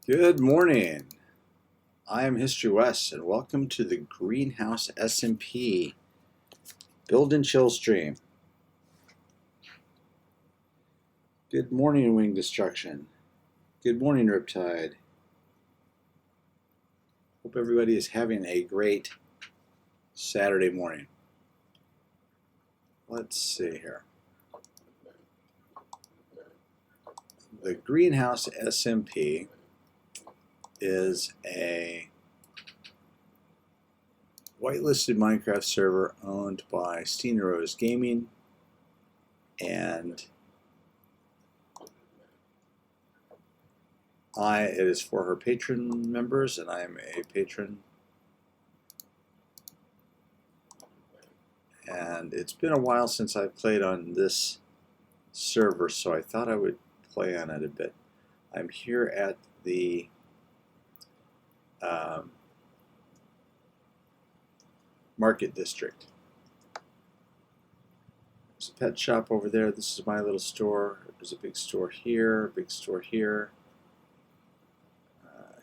Good morning. I am HistoryWes, and welcome to the Greenhouse SMP Build and Chill stream. Good morning, Wing Destruction. Good morning, Riptide. Hope everybody is having a great Saturday morning. Let's see here. The Greenhouse SMP is a whitelisted Minecraft server owned by HistoryWes Gaming, and it is for her patron members, and I am a patron. And it's been a while since I've played on this server, so I thought I would play on it a bit. I'm here at the Market District. There's a pet shop over there. This is my little store. There's a big store here, big store here.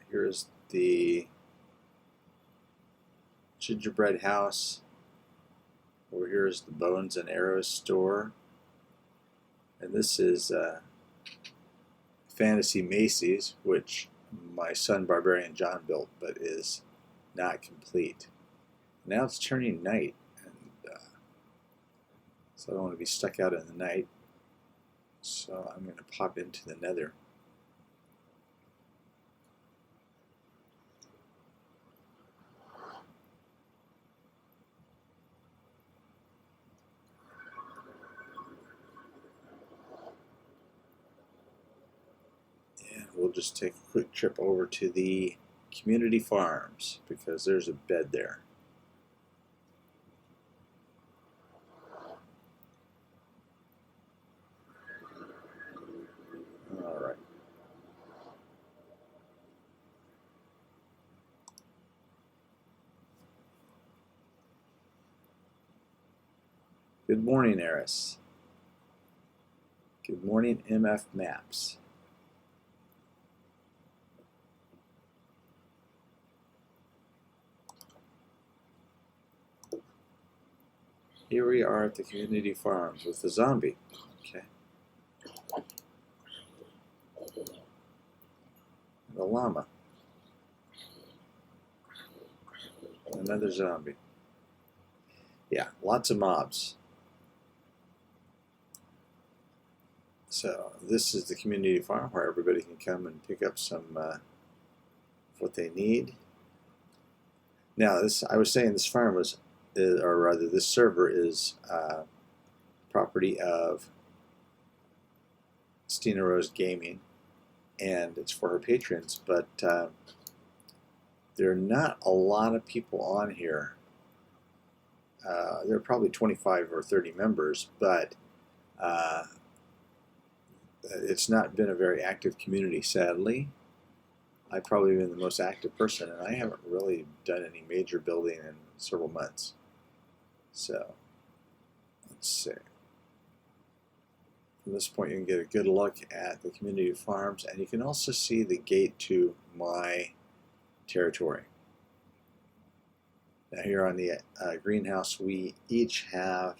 Here's the gingerbread house. Over here is the Bones and Arrows store. And this is Fantasy Macy's, which my son Barbarian John built, but is not complete. Now it's turning night, and so I don't want to be stuck out in the night. So I'm going to pop into the Nether. We'll just take a quick trip over to the community farms because there's a bed there. All right. Good morning, Eris. Good morning, MF Maps. Here we are at the community farms with the zombie. Okay. The llama. Another zombie. Yeah, lots of mobs. So this is the community farm where everybody can come and pick up some what they need. Now, I was saying this farm was, or rather, this server is property of HistoryWes Gaming, and it's for her patrons. But there are not a lot of people on here. There are probably 25 or 30 members, but it's not been a very active community, sadly. I've probably been the most active person, and I haven't really done any major building in several months. So, let's see. From this point, you can get a good look at the community farms, and you can also see the gate to my territory. Now, here on the greenhouse, we each have,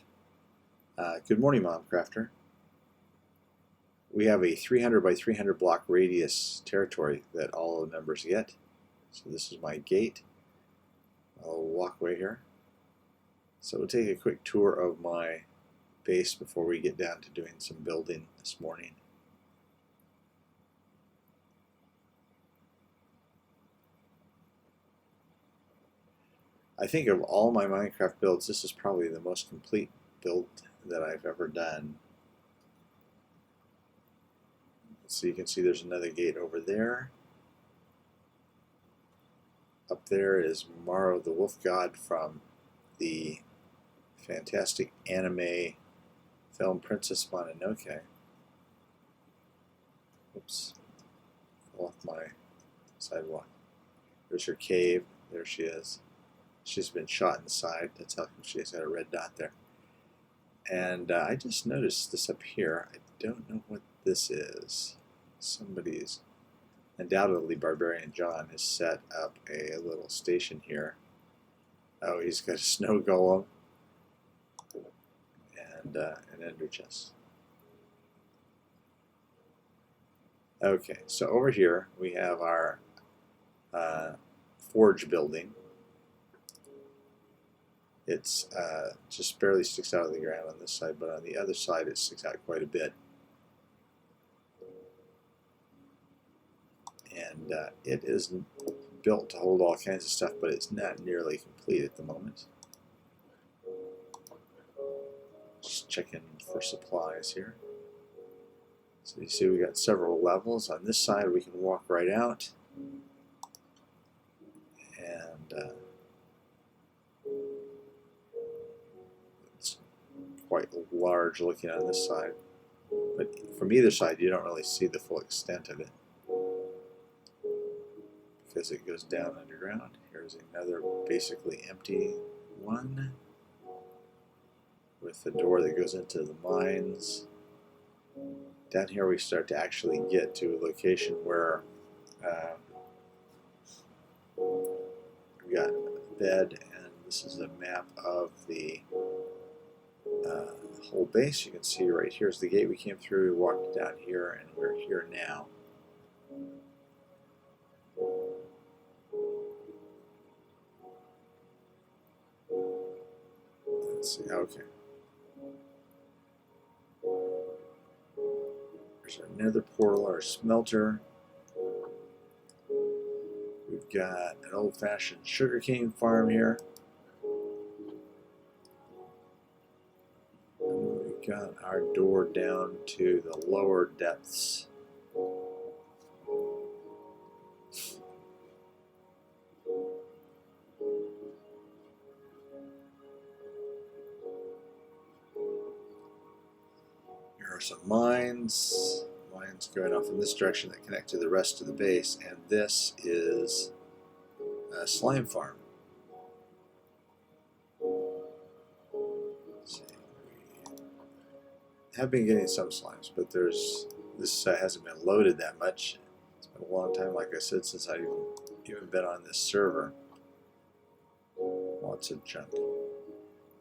good morning, Mom Crafter. We have a 300 by 300 block radius territory that all the members get. So this is my gate. I'll walk away here. So we'll take a quick tour of my base before we get down to doing some building this morning. I think of all my Minecraft builds, this is probably the most complete build that I've ever done. So you can see there's another gate over there. Up there is Maro the Wolf God from the fantastic anime film Princess Mononoke. Oops, fell off my sidewalk. There's her cave. There she is. She's been shot in the side. That's how she's got a red dot there. And I just noticed this up here. I don't know what this is. Somebody's undoubtedly Barbarian John has set up a little station here. Oh, he's got a snow golem and an ender chest. Okay, so over here we have our forge building. It's just barely sticks out of the ground on this side, but on the other side it sticks out quite a bit. And it is built to hold all kinds of stuff, but it's not nearly complete at the moment. Just checking for supplies here. So you see we got several levels. On this side we can walk right out. And it's quite large looking on this side. But from either side you don't really see the full extent of it, because it goes down underground. Here's another basically empty one with the door that goes into the mines. Down here we start to actually get to a location where we got a bed, and this is a map of the whole base. You can see right here's the gate we came through. We walked down here, and we're here now. Let's see. Okay. There's our nether portal, our smelter. We've got an old-fashioned sugarcane farm here. And we've got our door down to the lower depths. Here are some mines. Mines going off in this direction that connect to the rest of the base, and this is a slime farm. We have been getting some slimes, but this hasn't been loaded that much. It's been a long time, like I said, since I've even been on this server. Lots of junk.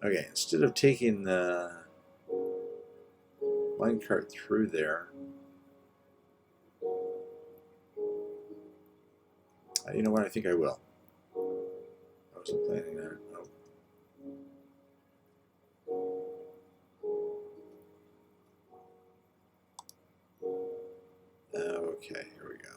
Okay, instead of taking the minecart through there, you know what? I think I will. I wasn't planning that. Oh. Okay, here we go.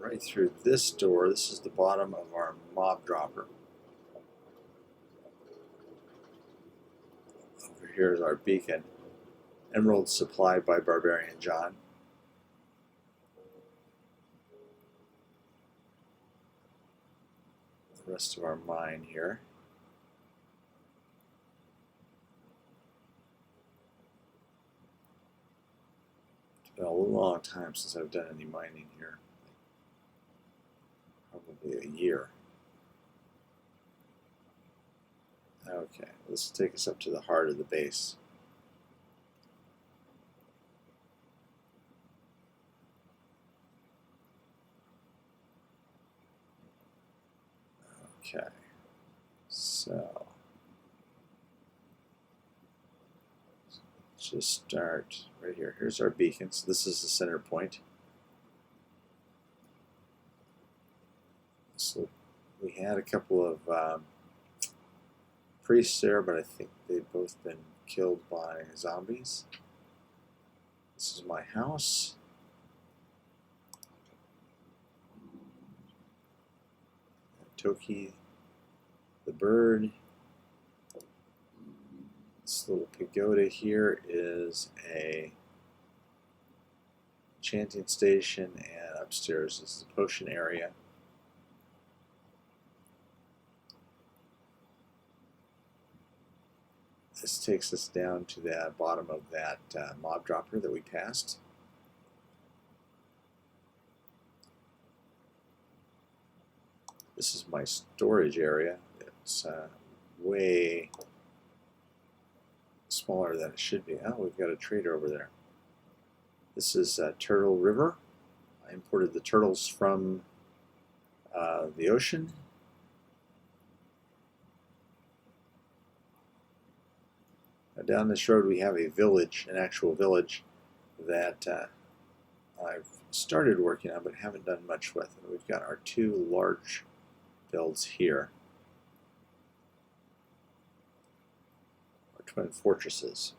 Right through this door, this is the bottom of our mob dropper. Over here is our beacon. Emerald supplied by Barbarian John. The rest of our mine here. It's been a long time since I've done any mining here. Probably a year. Okay, this will take us up to the heart of the base. Okay, so let's just start right here. Here's our beacon, so this is the center point. So we had a couple of priests there, but I think they've both been killed by zombies. This is my house. Toki, the bird. This little pagoda here is a enchanting station, and upstairs is the potion area. This takes us down to the bottom of that mob dropper that we passed. This is my storage area. It's way smaller than it should be. Oh, we've got a trader over there. This is Turtle River. I imported the turtles from the ocean. Now down this road we have a village, an actual village that I've started working on but haven't done much with. And we've got our two large builds here, our twin fortresses.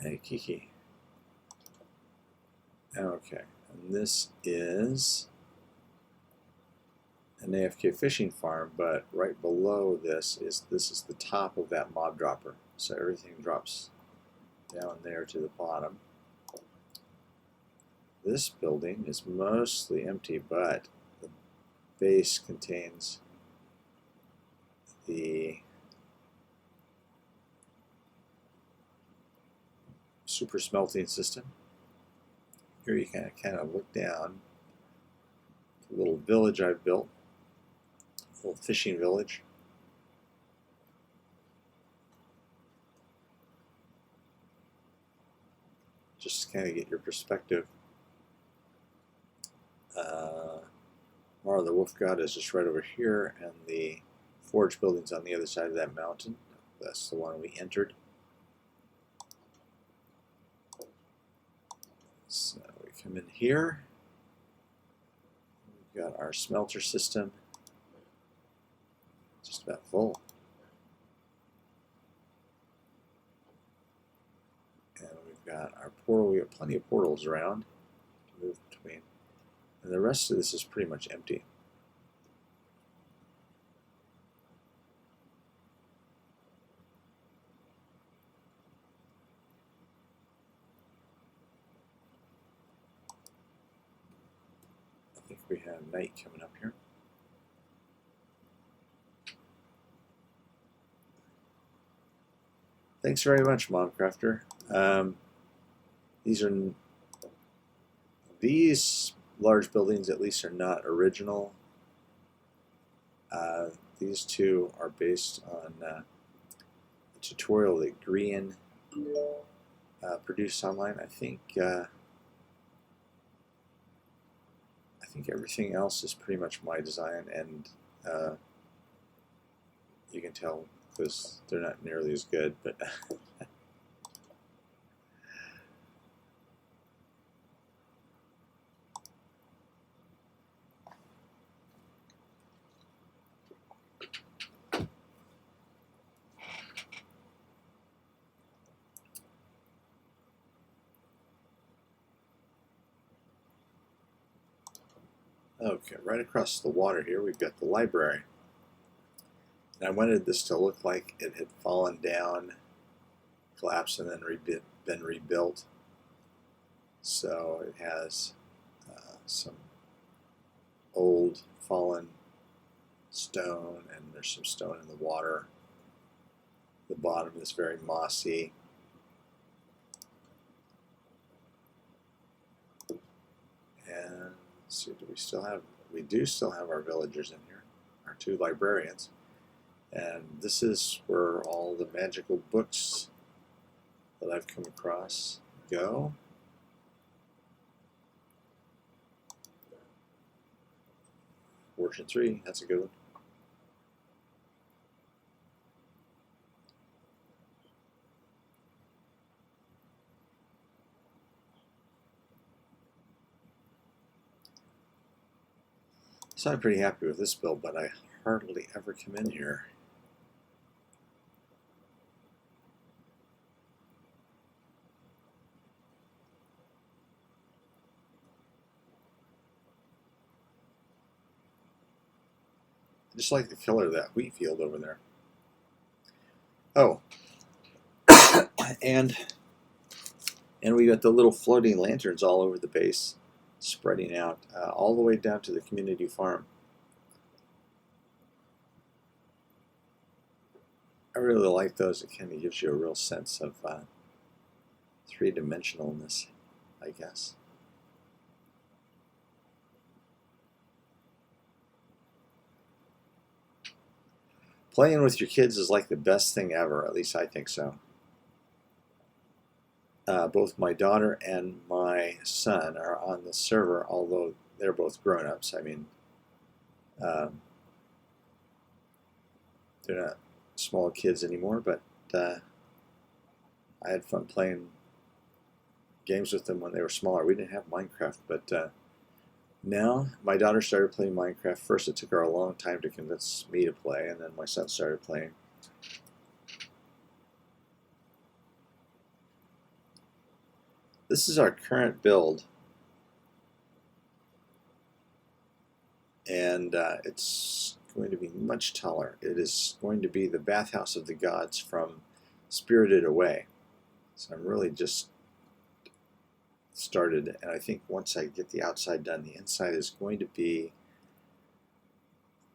Hey, Kiki. Okay, and this is an AFK fishing farm, but right below this is the top of that mob dropper. So everything drops down there to the bottom. This building is mostly empty, but the base contains the super smelting system. Here you can kind of look down the little village I've built, a little fishing village. Just to kind of get your perspective. Mar the Wolf God is just right over here, and the forge building's on the other side of that mountain. That's the one we entered. So we come in here. We've got our smelter system just about full. And we've got our portal. We have plenty of portals around to move between. And the rest of this is pretty much empty. I think we have night coming up here. Thanks very much, Momcrafter. These large buildings, at least, are not original. These two are based on a tutorial that Grian produced online. I think everything else is pretty much my design, and you can tell because they're not nearly as good, but okay, right across the water here we've got the library. And I wanted this to look like it had fallen down, collapsed, and then been rebuilt. So it has some old fallen stone, and there's some stone in the water. The bottom is very mossy. And let's see, we do still have our villagers in here, our two librarians. And this is where all the magical books that I've come across go. Fortune 3, that's a good one. So I'm pretty happy with this build, but I hardly ever come in here. just like the color of that wheat field over there. Oh, and we got the little floating lanterns all over the base, spreading out all the way down to the community farm. I really like those. It kind of gives you a real sense of three-dimensionalness, I guess. Playing with your kids is like the best thing ever, at least I think so. Both my daughter and my son are on the server, although they're both grown-ups. I mean, they're not small kids anymore, but I had fun playing games with them when they were smaller. We didn't have Minecraft, but now my daughter started playing Minecraft. First, it took her a long time to convince me to play, and then my son started playing. This is our current build, and it's going to be much taller. It is going to be the bathhouse of the gods from Spirited Away. So I'm really just started, and I think once I get the outside done, the inside is going to be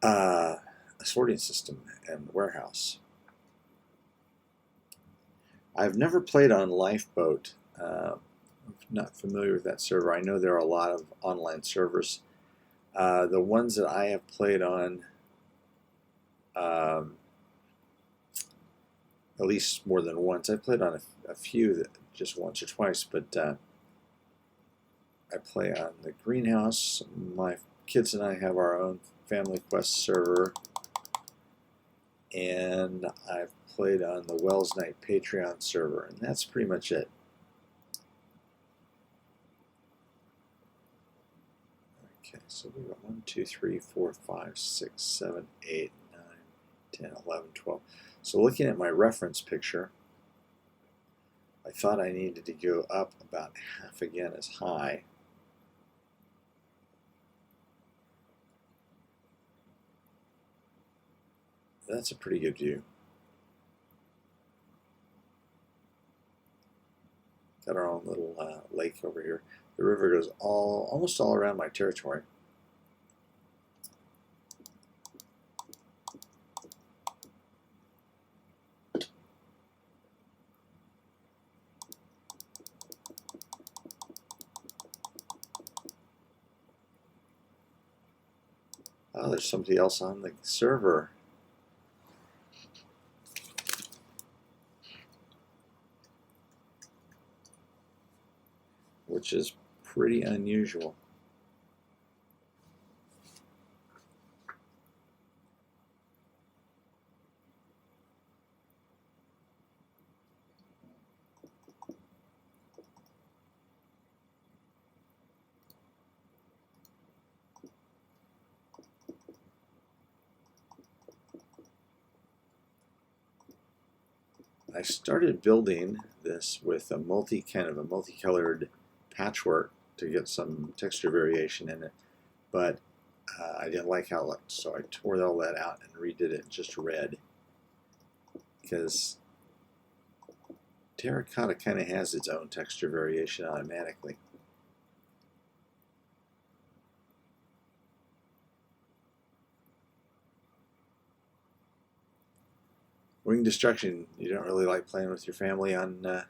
a sorting system and warehouse. I've never played on Lifeboat. I'm not familiar with that server. I know there are a lot of online servers. The ones that I have played on, at least more than once. I've played on a few that just once or twice, but I play on the greenhouse. My kids and I have our own Family Quest server, and I've played on the Wells Night Patreon server, and that's pretty much it. Okay, so we got 1, 2, 3, 4, 5, 6, 7, 8, 9, 10, 11, 12. So looking at my reference picture, I thought I needed to go up about half again as high. That's a pretty good view. Got our own little lake over here. The river goes almost all around my territory. Oh, there's somebody else on the server. Which is pretty unusual. I started building this with a multicolored patchwork to get some texture variation in it, but I didn't like how it looked, so I tore all that out and redid it just red, because terracotta kind of has its own texture variation automatically. Ring Destruction, you don't really like playing with your family on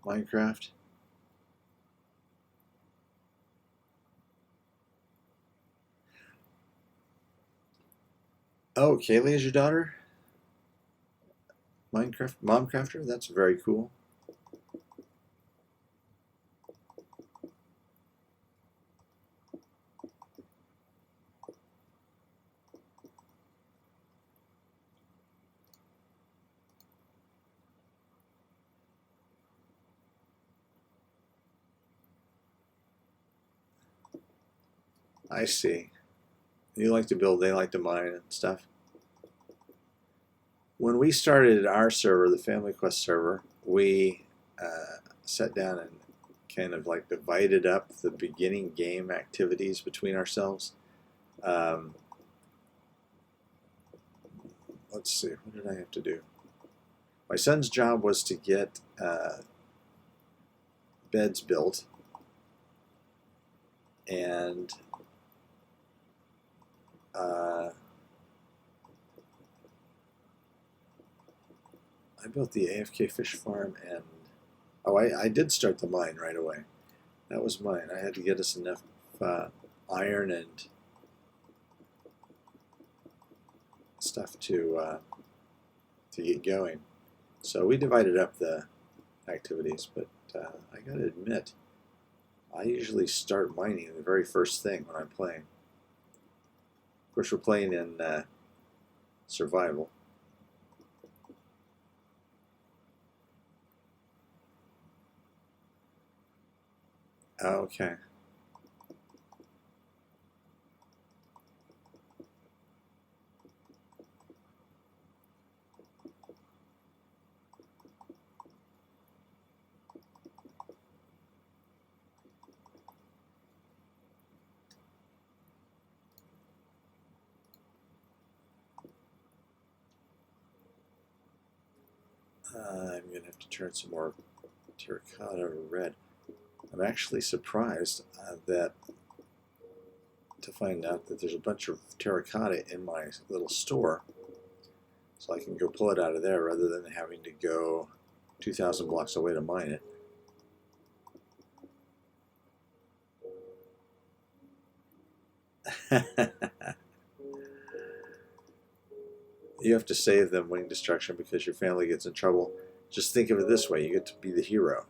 Minecraft? Oh, Kaylee is your daughter? Momcrafter? That's very cool. I see. You like to build, they like to mine and stuff. When we started our server, the Family Quest server, we sat down and kind of like divided up the beginning game activities between ourselves. let's see, what did I have to do? My son's job was to get beds built, and I built the AFK fish farm, and I did start the mine right away. That was mine. I had to get us enough iron and stuff to get going. So we divided up the activities, but I gotta admit, I usually start mining the very first thing when I'm playing. Of course, we're playing in survival. Okay. I'm going to have to turn some more terracotta red. I'm actually surprised to find out that there's a bunch of terracotta in my little store, so I can go pull it out of there rather than having to go 2,000 blocks away to mine it. You have to save them winning destruction because your family gets in trouble. Just think of it this way, you get to be the hero.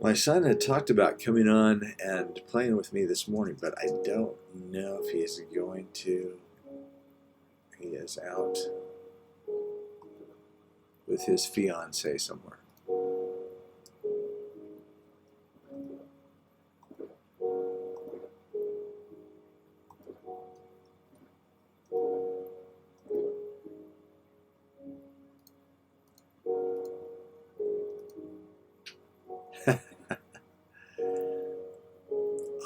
My son had talked about coming on and playing with me this morning, but I don't know if he's going to. He is out with his fiance somewhere.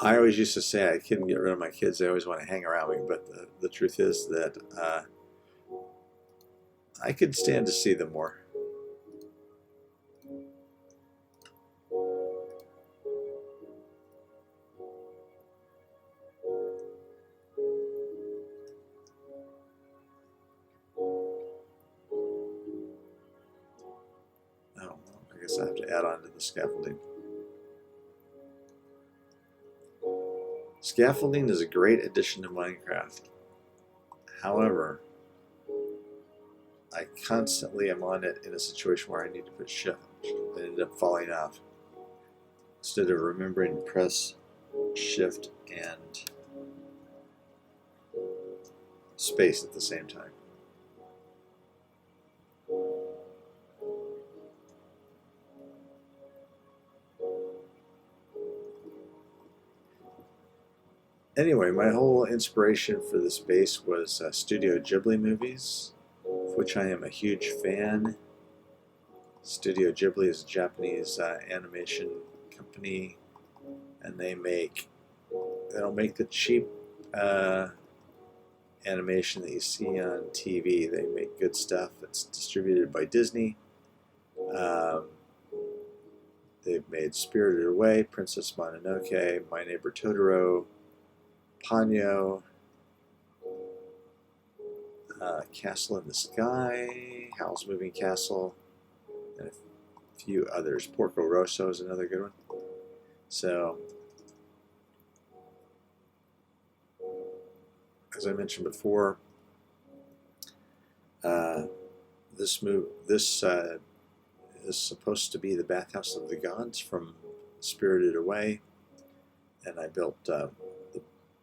I always used to say I couldn't get rid of my kids. They always want to hang around me, but the truth is that I could stand to see them more. Oh, well, I guess I have to add on to the scaffolding. Scaffolding is a great addition to Minecraft. However, I constantly am on it in a situation where I need to put shift. I end up falling off. Instead of remembering to press shift and space at the same time. Anyway, my whole inspiration for this base was Studio Ghibli movies, of which I am a huge fan. Studio Ghibli is a Japanese animation company, and they don't make the cheap animation that you see on TV. They make good stuff. It's distributed by Disney. They've made Spirited Away, Princess Mononoke, My Neighbor Totoro, Ponyo, Castle in the Sky, Howl's Moving Castle, and a few others. Porco Rosso is another good one. So, as I mentioned before, this is supposed to be the bathhouse of the gods from Spirited Away, and I built the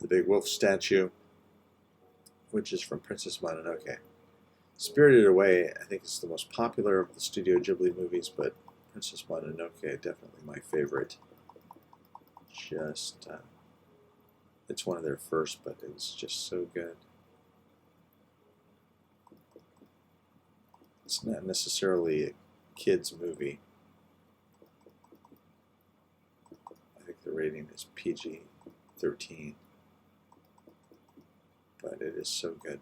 big wolf statue, which is from Princess Mononoke. Spirited Away, I think, is the most popular of the Studio Ghibli movies, but Princess Mononoke, definitely my favorite. Just, it's one of their first, but it's just so good. It's not necessarily a kids movie. I think the rating is PG-13, but it is so good.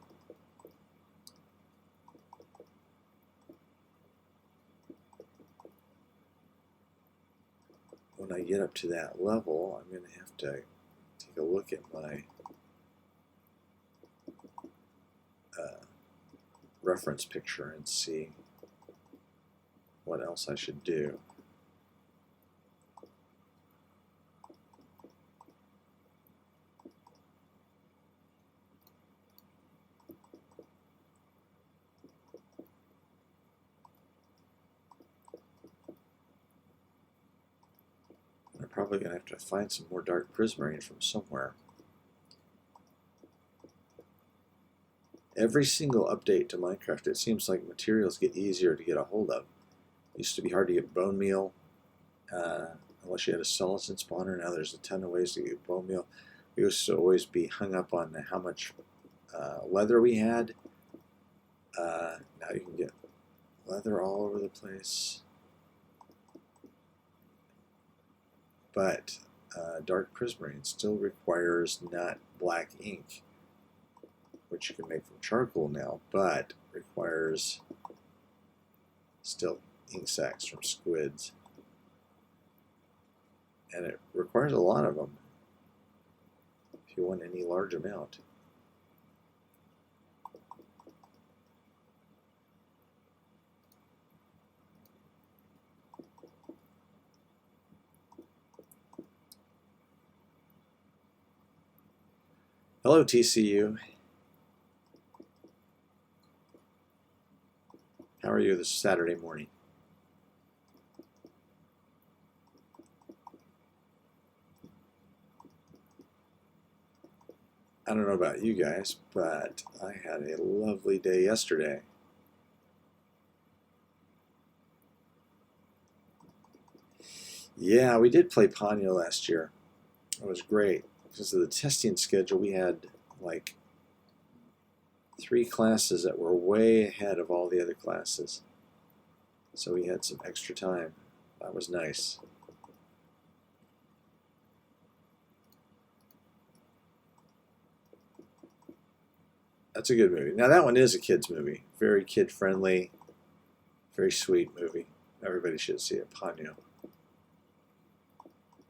When I get up to that level, I'm going to have to take a look at my reference picture and see what else I should do. I'm probably going to have to find some more dark prismarine from somewhere. Every single update to Minecraft, it seems like materials get easier to get a hold of. It used to be hard to get bone meal, unless you had a skeleton spawner. Now there's a ton of ways to get bone meal. We used to always be hung up on how much leather we had. Now you can get leather all over the place. But dark prismarine still requires not black ink, which you can make from charcoal now, but requires still ink sacs from squids. And it requires a lot of them if you want any large amount. Hello, TCU. How are you this Saturday morning? I don't know about you guys, but I had a lovely day yesterday. Yeah, we did play Ponyo last year. It was great. Because of the testing schedule, we had like 3 classes that were way ahead of all the other classes. So we had some extra time. That was nice. That's a good movie. Now that one is a kid's movie. Very kid-friendly, very sweet movie. Everybody should see it. Ponyo.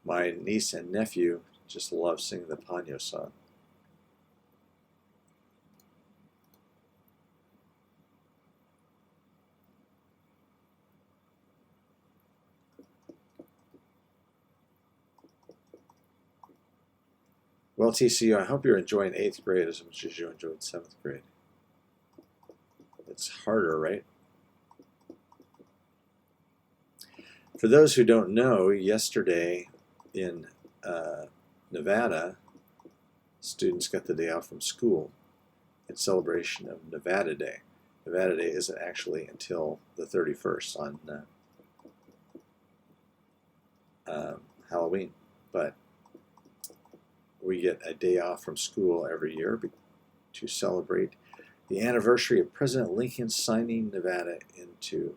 My niece and nephew just love singing the Ponyo song. Well, TCU, I hope you're enjoying 8th grade as much as you enjoyed 7th grade. It's harder, right? For those who don't know, yesterday in Nevada, students got the day off from school in celebration of Nevada Day. Nevada Day isn't actually until the 31st on Halloween, but we get a day off from school every year to celebrate the anniversary of President Lincoln signing Nevada into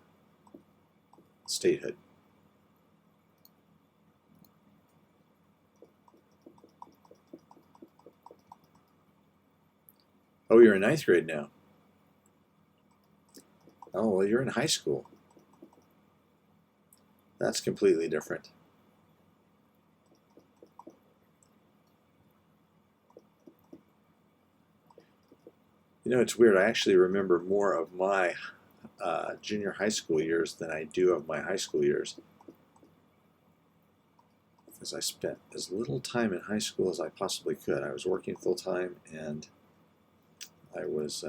statehood. Oh, you're in 9th grade now. Oh, well, you're in high school. That's completely different. You know, it's weird. I actually remember more of my junior high school years than I do of my high school years. Because I spent as little time in high school as I possibly could. I was working full time and I was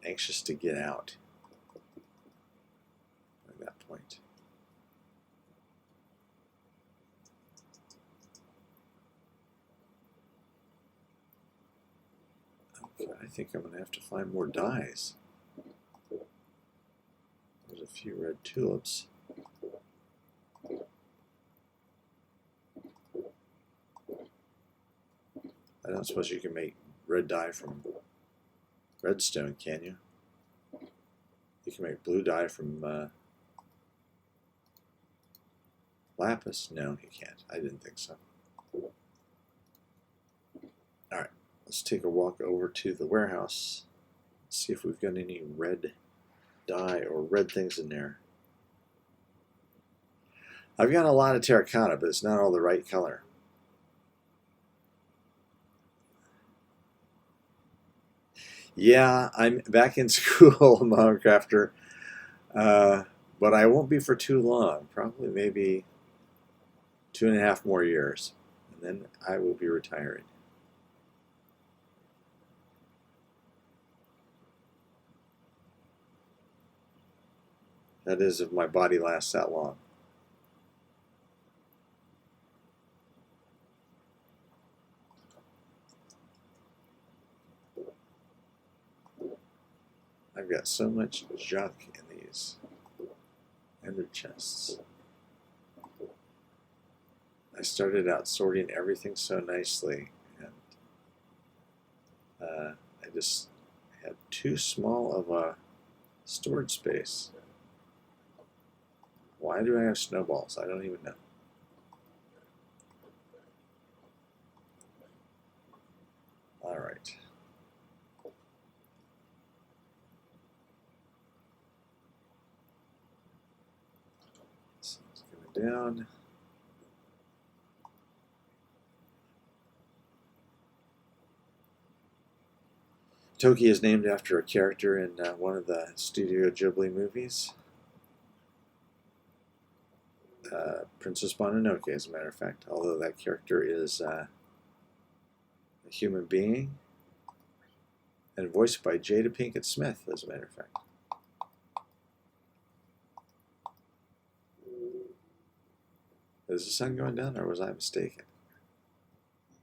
anxious to get out at that point. Okay, I think I'm going to have to find more dyes. There's a few red tulips. I don't suppose you can make red dye from redstone, can you? You can make blue dye from lapis. No, you can't. I didn't think so. Alright, let's take a walk over to the warehouse. See if we've got any red dye or red things in there. I've got a lot of terracotta, but it's not all the right color. Yeah, I'm back in school, Minecrafter, but I won't be for too long. Probably maybe 2.5 more years, and then I will be retiring. That is, if my body lasts that long. I've got so much junk in these ender chests. I started out sorting everything so nicely, and I just had too small of a storage space. Why do I have snowballs? I don't even know. All right. So it's going down. Toki is named after a character in one of the Studio Ghibli movies. Princess Mononoke, as a matter of fact, although that character is a human being and voiced by Jada Pinkett Smith, as a matter of fact. Is the sun going down, or was I mistaken?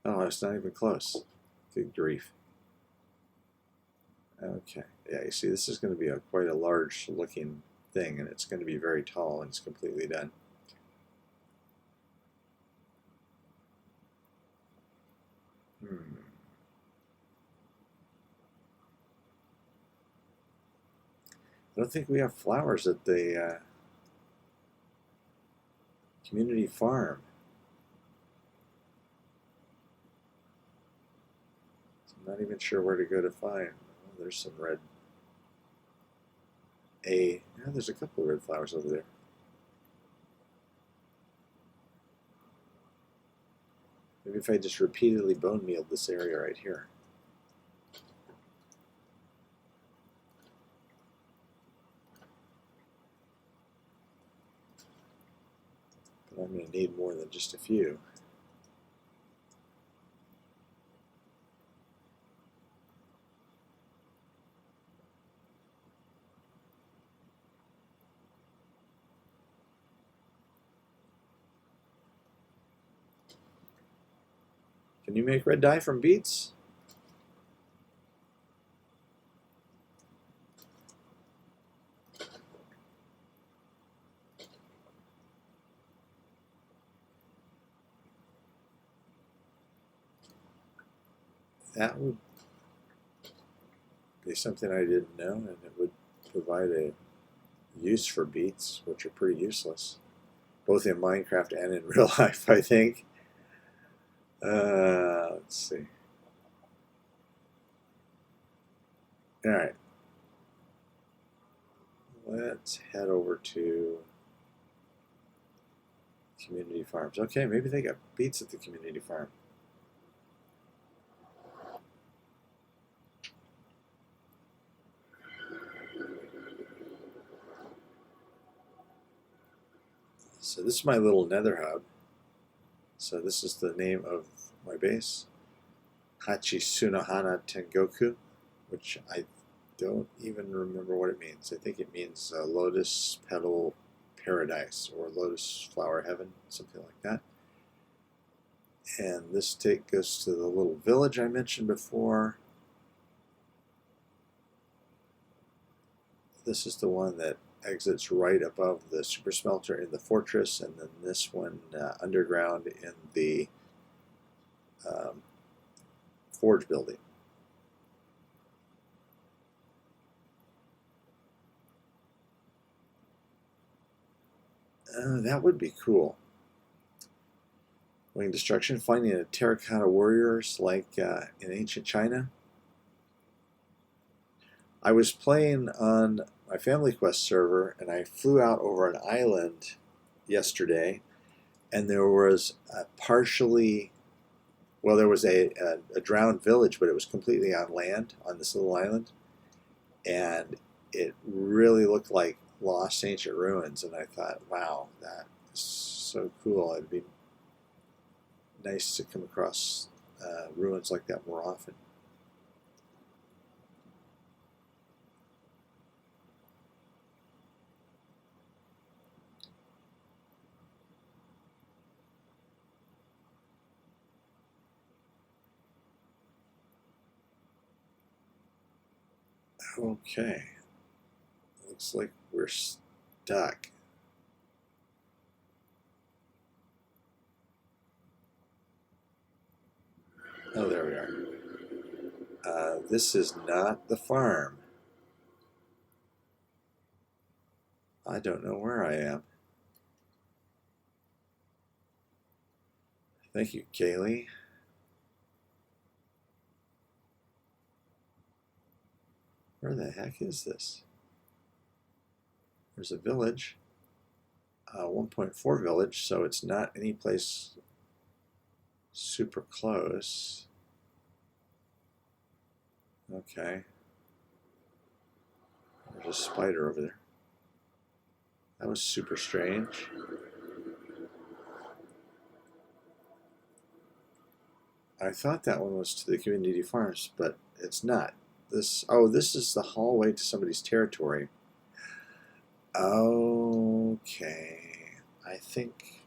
Oh, it's not even close. Good grief. Okay, yeah, you see, this is going to be quite a large looking thing, and it's going to be very tall when it's completely done. I don't think we have flowers at the community farm. So I'm not even sure where to go to find. Oh, there's some red. Yeah, there's a couple of red flowers over there. Maybe if I just repeatedly bone mealed this area right here. But I'm going to need more than just a few. Can you make red dye from beets? That would be something I didn't know, and it would provide a use for beets, which are pretty useless, both in Minecraft and in real life, I think. Let's see. All right. Let's head over to community farms. Okay, maybe they got beets at the community farm. So this is my little nether hub. So this is the name of my base, Hachisunohana Tengoku, which I don't even remember what it means. I think it means lotus petal paradise or lotus flower heaven, something like that. And this goes to the little village I mentioned before. This is the one that exits right above the super smelter in the fortress, and then this one underground in the forge building. That would be cool. Wing destruction, finding a terracotta warriors like in ancient China. I was playing on my Family Quest server, and I flew out over an island yesterday, and there was a there was a drowned village, but it was completely on land on this little island, and it really looked like lost ancient ruins, and I thought, wow, that is so cool. It'd be nice to come across ruins like that more often. Okay, looks like we're stuck. Oh, there we are. This is not the farm. I don't know where I am. Thank you, Kaylee. Where the heck is this? There's a village, 1.4 village, so it's not any place super close. Okay. There's a spider over there. That was super strange. I thought that one was to the community farms, but it's not. This is the hallway to somebody's territory. Okay. I think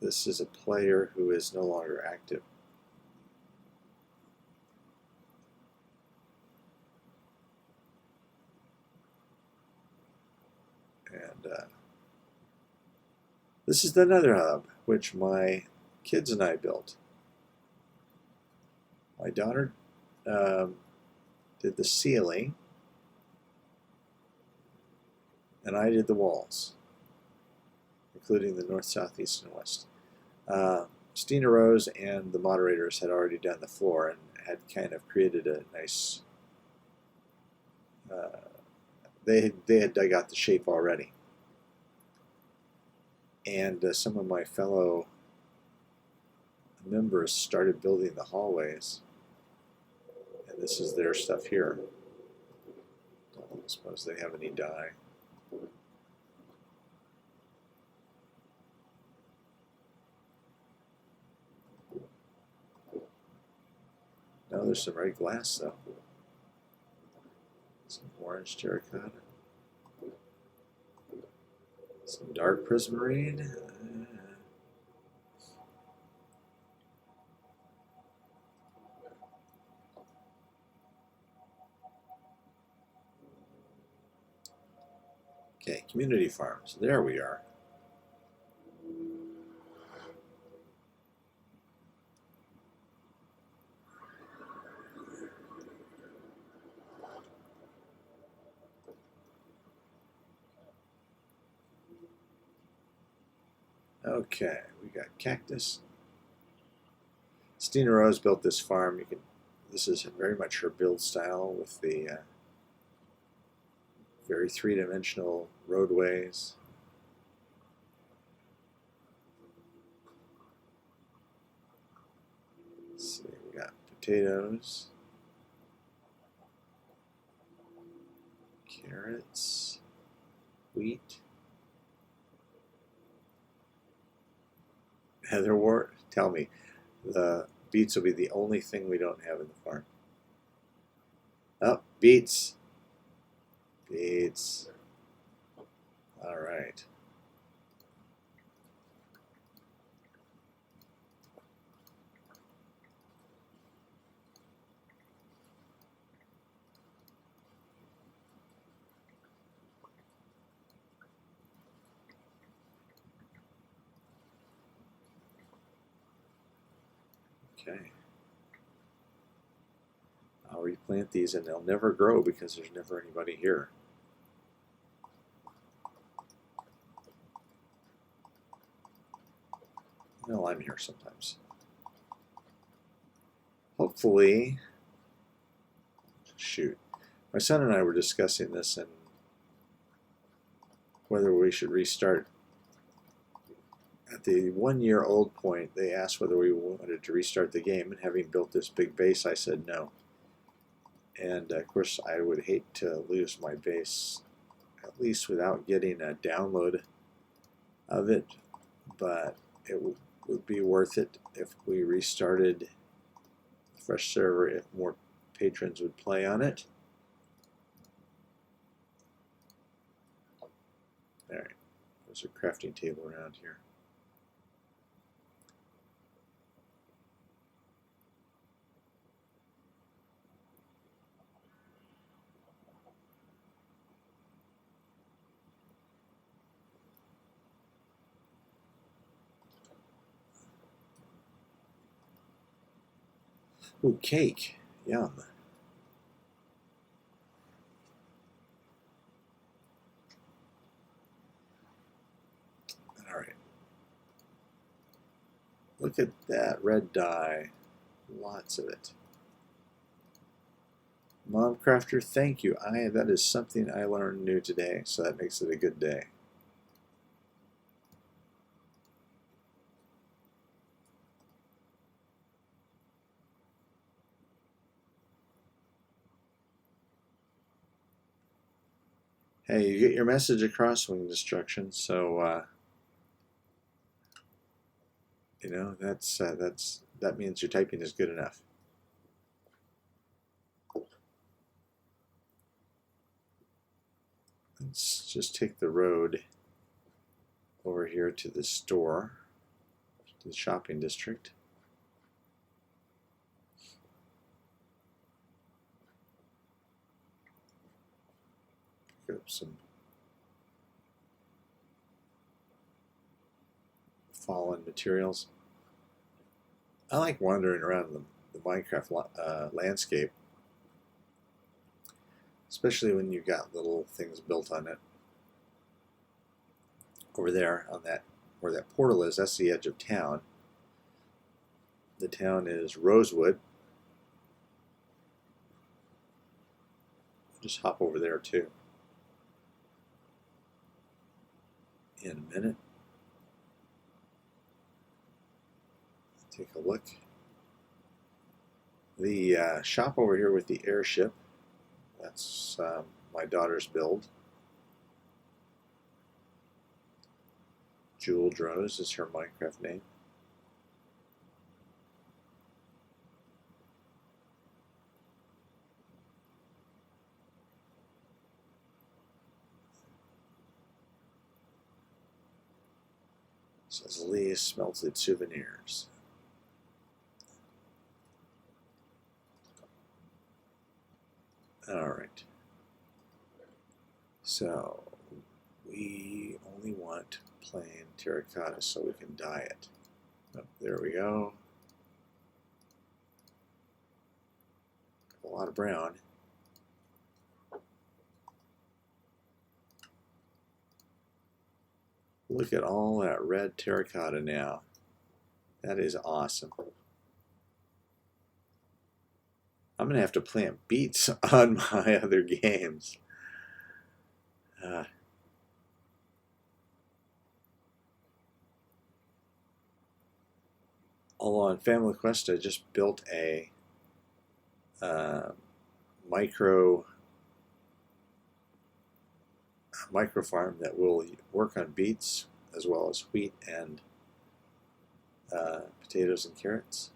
this is a player who is no longer active. And this is the Nether Hub, which my kids and I built. My daughter did the ceiling, and I did the walls, including the north, south, east, and west. Stina Rose and the moderators had already done the floor and had kind of created a nice. They had dug out the shape already, and some of my fellow members started building the hallways, and this is their stuff here. Don't suppose they have any dye. No, there's some red glass though. Some orange terracotta. Some dark prismarine. Okay, community farms. There we are. Okay, we got cactus. Stina Rose built this farm. This is very much her build style with the very three-dimensional roadways. Let's see, we got potatoes, carrots, wheat. Heather Wart, tell me, the beets will be the only thing we don't have in the farm. Oh, beets. Beets. All right. Okay. I'll replant these and they'll never grow because there's never anybody here. Well, I'm here sometimes. Hopefully, shoot. My son and I were discussing this and whether we should restart. At the 1-year-old point, they asked whether we wanted to restart the game, and having built this big base, I said no. And of course, I would hate to lose my base, at least without getting a download of it, but it would be worth it if we restarted a fresh server, if more patrons would play on it. Alright, there's a crafting table around here. Ooh, cake. Yum. Alright. Look at that red dye. Lots of it. Mom Crafter, thank you. That is something I learned new today, so that makes it a good day. Hey, you get your message across, Winged Destruction, so you know that means your typing is good enough. Let's just take the road over here to the store, to the shopping district. Pick up some fallen materials. I like wandering around the Minecraft landscape, especially when you've got little things built on it. Over there, on that where that portal is, that's the edge of town. The town is Rosewood. I'll just hop over there too in a minute. Take a look. The shop over here with the airship, that's my daughter's build. Jeweled Rose is her Minecraft name. Says Lee Smelted Souvenirs. Alright. So, we only want plain terracotta so we can dye it. Oh, there we go. A lot of brown. Look at all that red terracotta now. That is awesome. I'm going to have to plant beets on my other games. On Family Quest, I just built a micro farm that will work on beets as well as wheat and potatoes and carrots.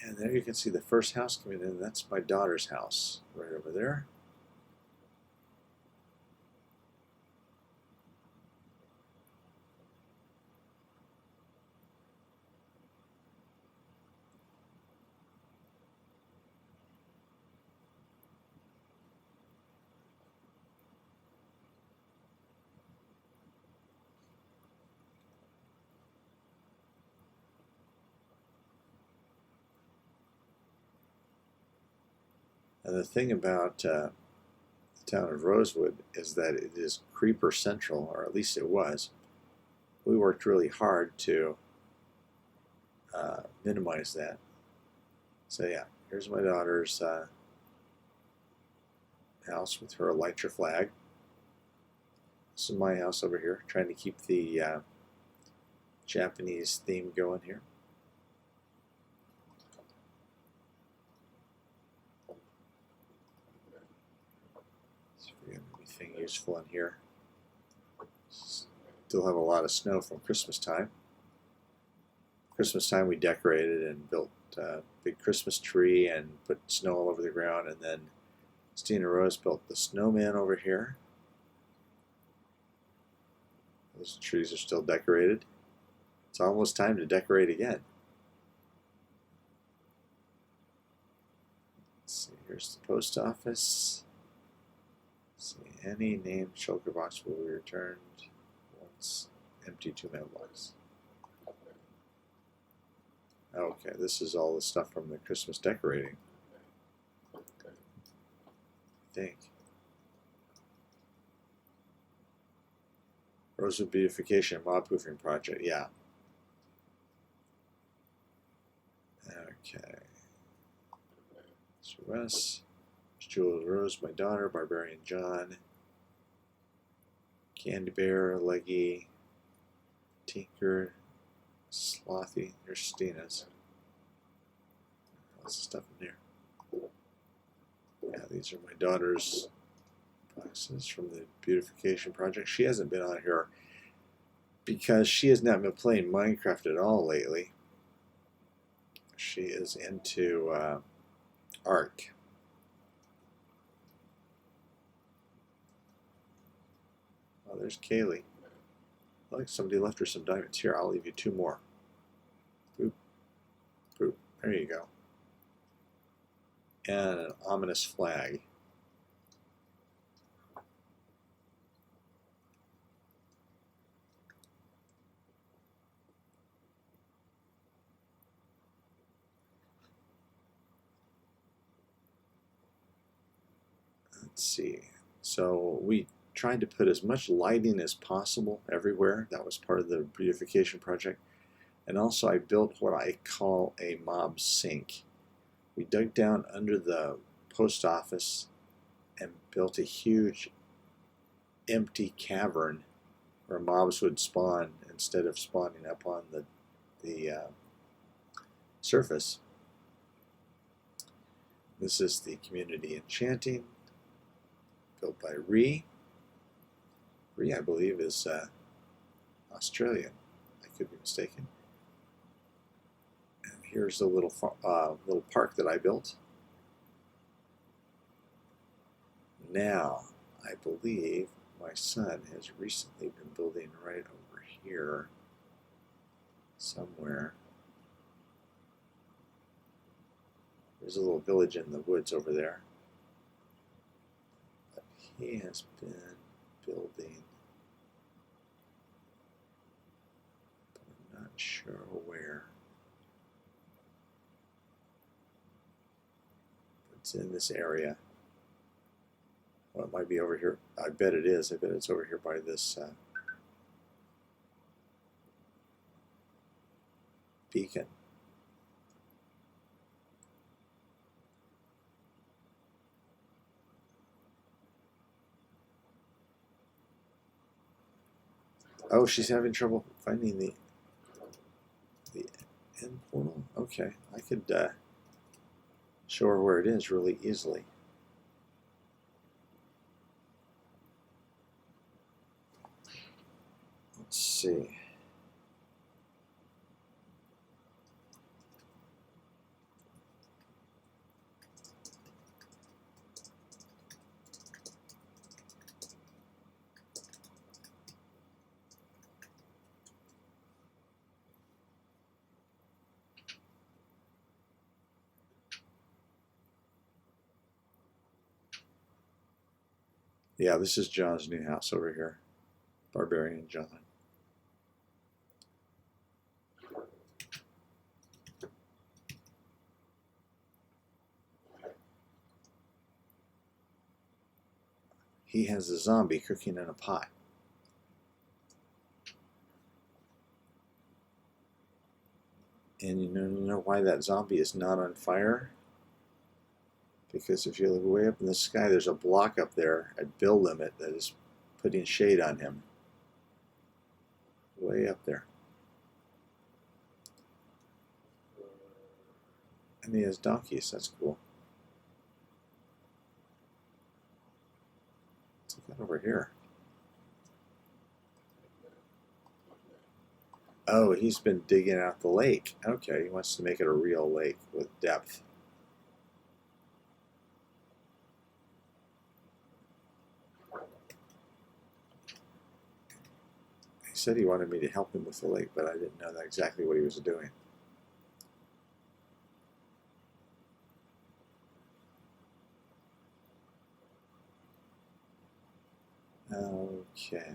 And there you can see the first house coming in. That's my daughter's house right over there. And the thing about the town of Rosewood is that it is creeper central, or at least it was. We worked really hard to minimize that. So yeah, here's my daughter's house with her elytra flag. This is my house over here, trying to keep the Japanese theme going here. See if we have anything useful in here. Still have a lot of snow from Christmas time. Christmas time we decorated and built a big Christmas tree and put snow all over the ground, and then Stina Rose built the snowman over here. Those trees are still decorated. It's almost time to decorate again. Let's see, here's the post office. Let's see, any named shulker box will be returned once empty to mailbox. Okay, this is all the stuff from the Christmas decorating, I think. Rosewood Beautification Mob Proofing Project, yeah. Okay. So Russ, Jules Rose, my daughter, Barbarian John, Candy Bear, Leggy, Tinker, Slothy. Here's Stina's. Lots of stuff in there. Yeah, these are my daughter's boxes from the beautification project. She hasn't been on here because she has not been playing Minecraft at all lately. She is into art. Oh, there's Kaylee. Like somebody left her some diamonds. Here, I'll leave you 2 more. Boop. Boop. There you go. And an ominous flag. Let's see. So we tried to put as much lighting as possible everywhere. That was part of the beautification project. And also I built what I call a mob sink. We dug down under the post office and built a huge empty cavern where mobs would spawn instead of spawning up on the surface. This is the community enchanting, built by Ree. Ree, I believe, is Australian. I could be mistaken. And here's the little park that I built. Now, I believe my son has recently been building right over here somewhere. There's a little village in the woods over there. But he has been building, but I'm not sure where. It's in this area. Well, it might be over here. I bet it is. I bet it's over here by this beacon. Oh, she's having trouble finding the end portal? Okay, I could show her where it is really easily. Let's see. Yeah, this is John's new house over here. Barbarian John. he has a zombie cooking in a pot. And you know why that zombie is not on fire? Because if you look way up in the sky, there's a block up there at bill limit that is putting shade on him. Way up there. And he has donkeys. That's cool. Let's look over here. Oh, he's been digging out the lake. Okay, he wants to make it a real lake with depth. He said he wanted me to help him with the lake, but I didn't know that exactly what he was doing. Okay.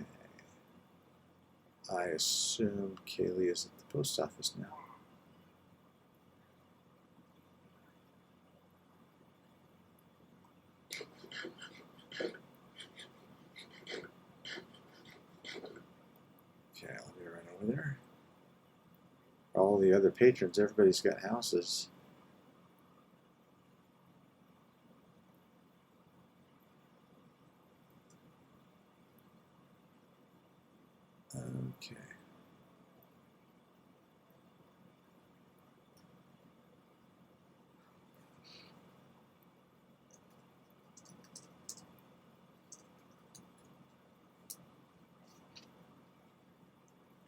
I assume Kaylee is at the post office now. Okay, I'll be right over there. All the other patrons, everybody's got houses. Okay.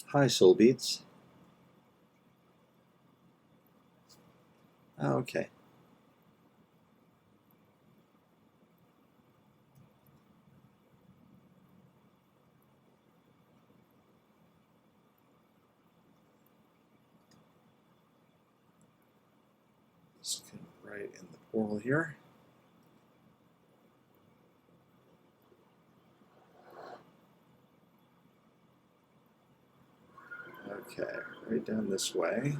Hi, Soul Beats. Oh, okay. Just come right in the portal here. Okay, right down this way.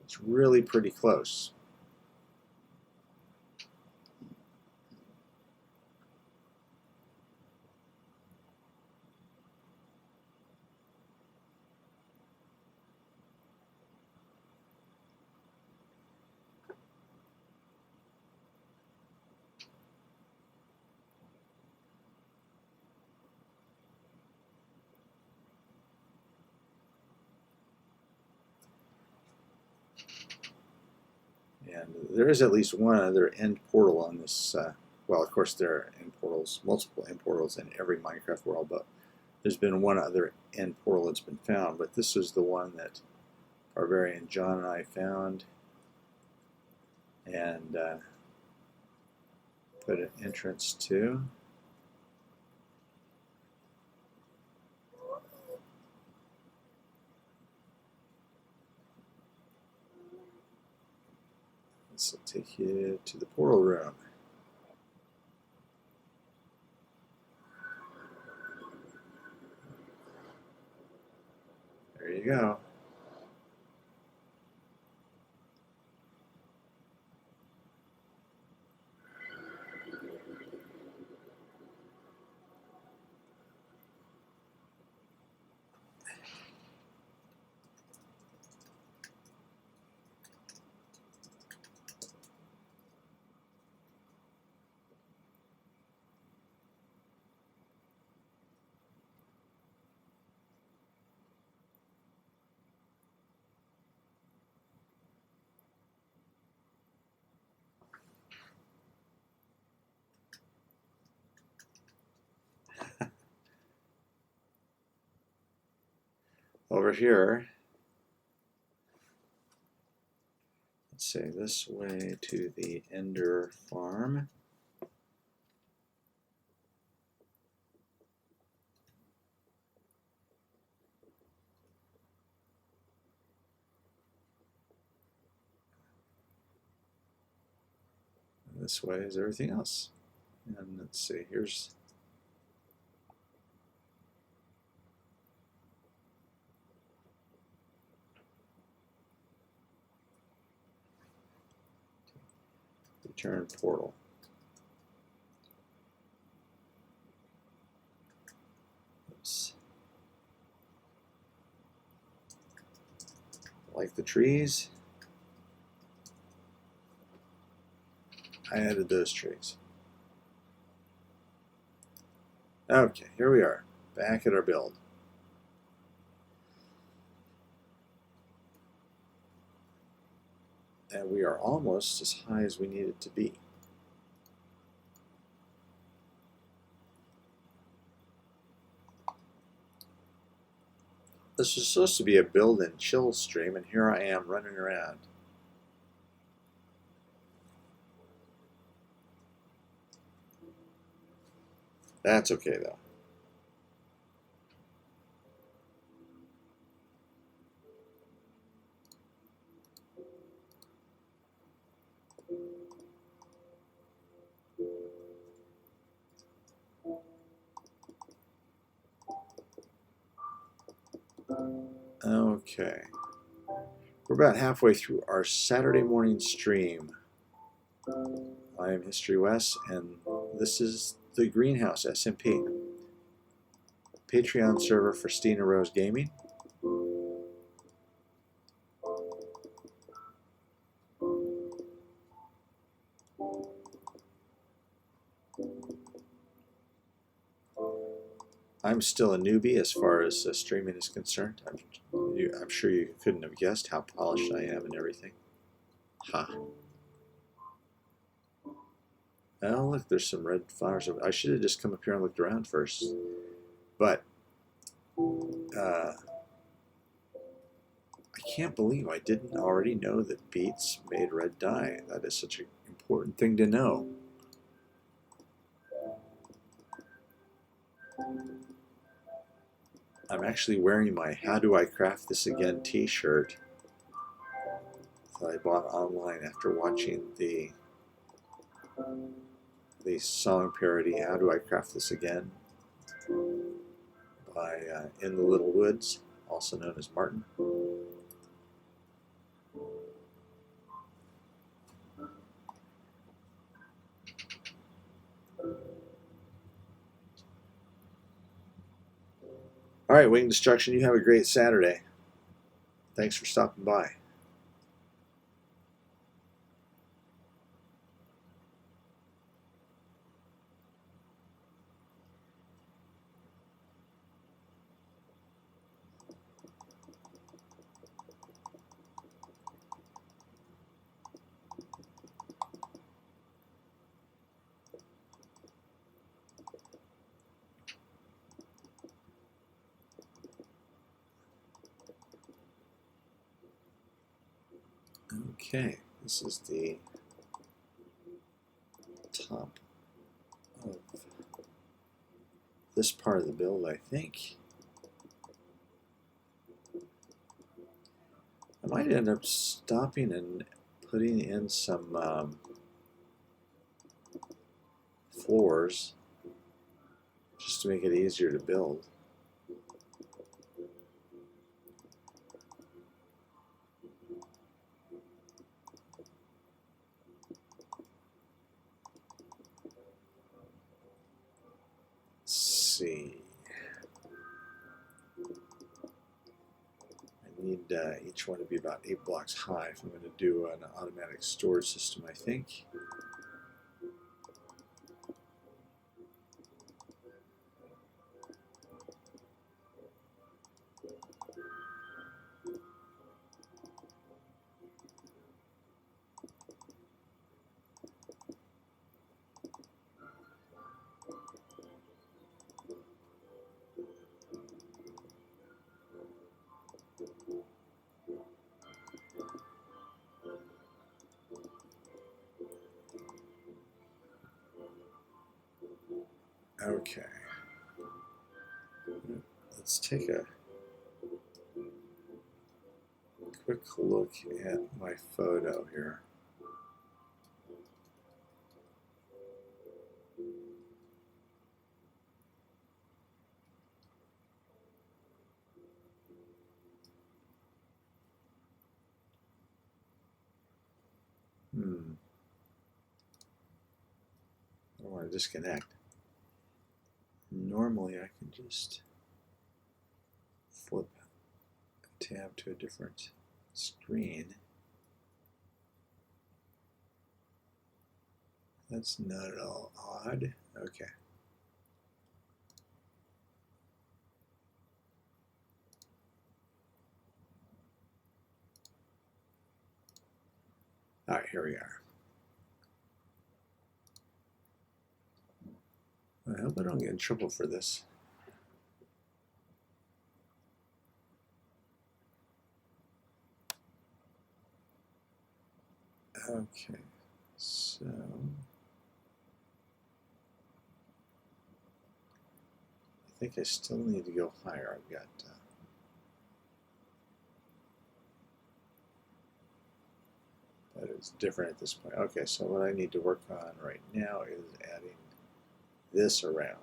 It's really pretty close. And there is at least one other end portal on this. Well, of course, there are end portals, multiple end portals in every Minecraft world, but there's been one other end portal that's been found. But this is the one that Barbarian John and I found and put an entrance to. This will take you to the portal room. There you go. Over here, let's say this way to the Ender farm. And this way is everything else. And let's see, here's Return portal. Oops. Like the trees, I added those trees. Okay, here we are, back at our build. And we are almost as high as we need it to be. This is supposed to be a build and chill stream, and here I am running around. That's okay though. Okay. We're about halfway through our Saturday morning stream. I am HistoryWes, and this is the Greenhouse SMP, Patreon server for Stina Rose Gaming. I'm still a newbie as far as streaming is concerned. I'm sure you couldn't have guessed how polished I am and everything. Ha. Oh, look, there's some red flowers. I should have just come up here and looked around first. But I can't believe I didn't already know that beets made red dye. That is such an important thing to know. I'm actually wearing my How Do I Craft This Again t-shirt that I bought online after watching the song parody How Do I Craft This Again by In the Little Woods, also known as Martin. All right, Wing Destruction, you have a great Saturday. Thanks for stopping by. Okay, this is the top of this part of the build, I think. I might end up stopping and putting in some floors just to make it easier to build. Let's see. I need each one to be about 8 blocks high if I'm going to do an automatic storage system, I think. Okay. Let's take a quick look at my photo here. I want to disconnect. Normally I can just flip a tab to a different screen. That's not at all odd. Okay. All right, here we are. I hope I don't get in trouble for this. Okay, so I think I still need to go higher. I've got but it's different at this point. Okay, so what I need to work on right now is adding this around.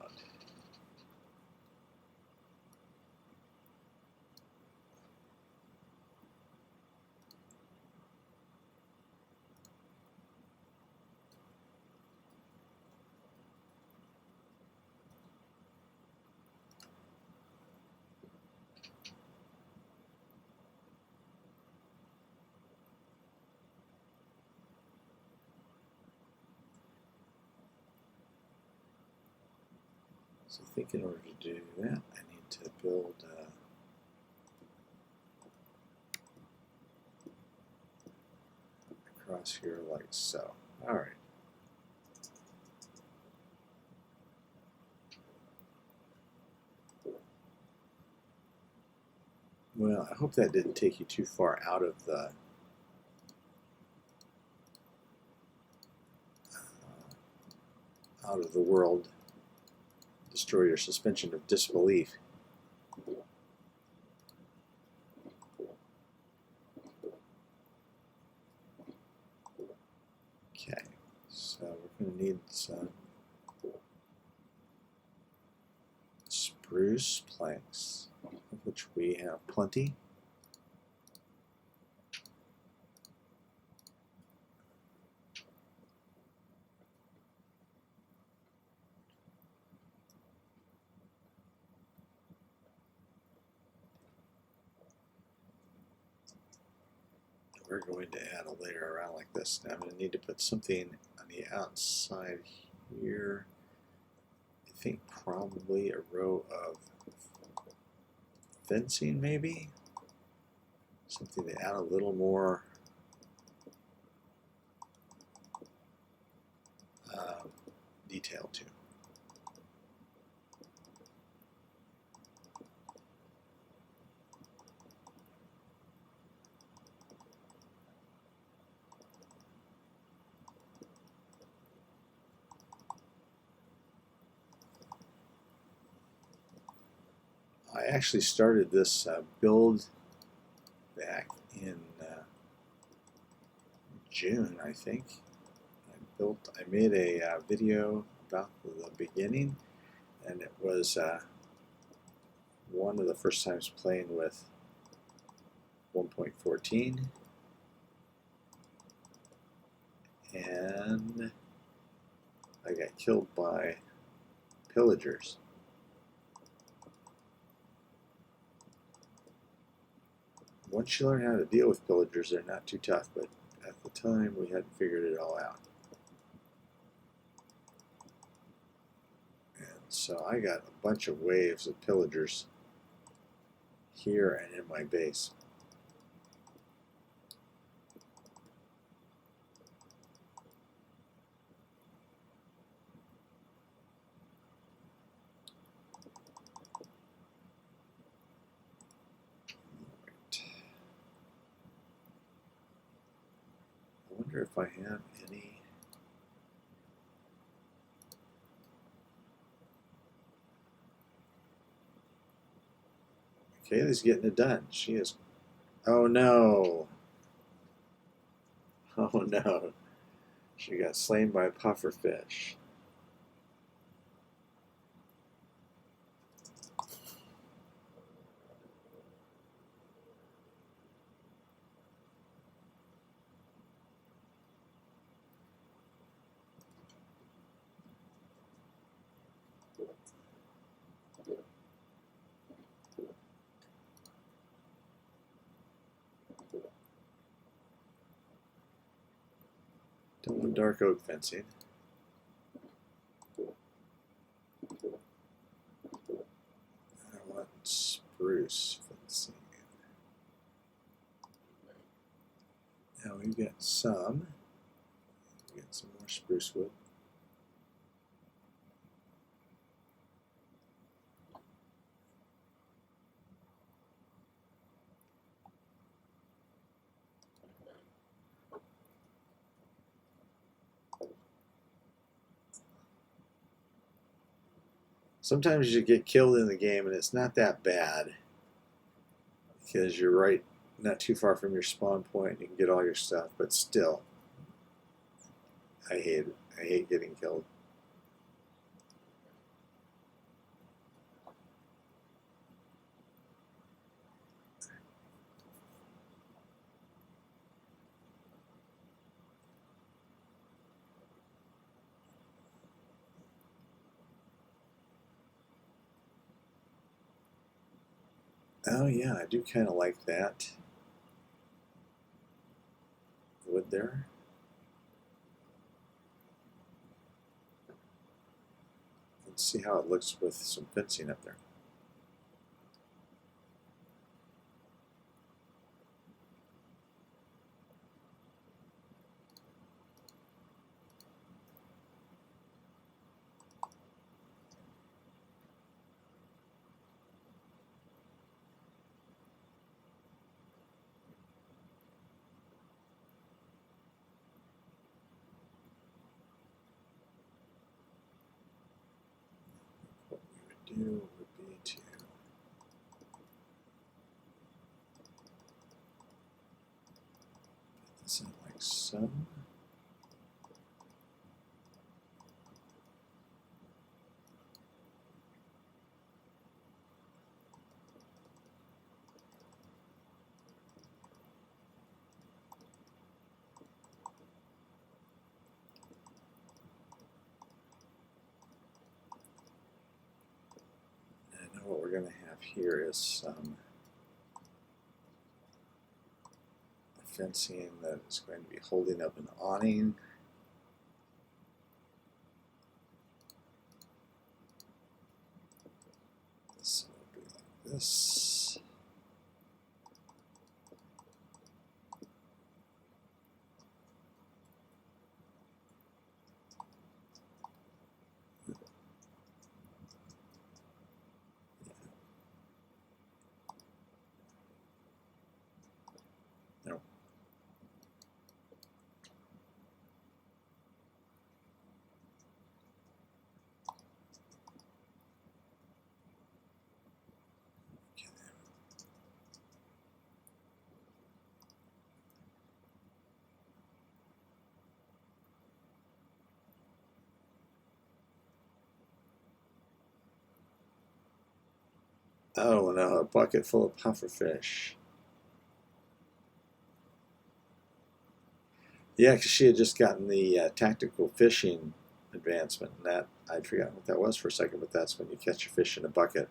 So I think in order to do that, I need to build across here like so. All right. Well, I hope that didn't take you too far out of the world, destroy your suspension of disbelief. Okay, so we're going to need some spruce planks, of which we have plenty. We're going to add a layer around like this. Now I'm going to need to put something on the outside here. I think probably a row of fencing maybe. Something to add a little more detail to. I actually started this build back in June, I think. I made a video about the beginning, and it was one of the first times playing with 1.14, and I got killed by pillagers. Once you learn how to deal with pillagers, they're not too tough, but at the time we hadn't figured it all out. And so I got a bunch of waves of pillagers here and in my base. I wonder if I have any. Kaylee's getting it done. She is. Oh no. Oh no. She got slain by a pufferfish. Don't want dark oak fencing. I want spruce fencing. Now we've got some. We got some more spruce wood. Sometimes you get killed in the game and it's not that bad because you're right, not too far from your spawn point and you can get all your stuff, but still, I hate getting killed. Oh yeah, I do kind of like that wood there. Let's see how it looks with some fencing up there. What we would do would be to put this in like so. What we're going to have here is some fencing that is going to be holding up an awning. So it'll be like this. No. Oh no, a bucket full of pufferfish. Yeah, because she had just gotten the tactical fishing advancement, and that I'd forgotten what that was for a second, but that's when you catch your fish in a bucket.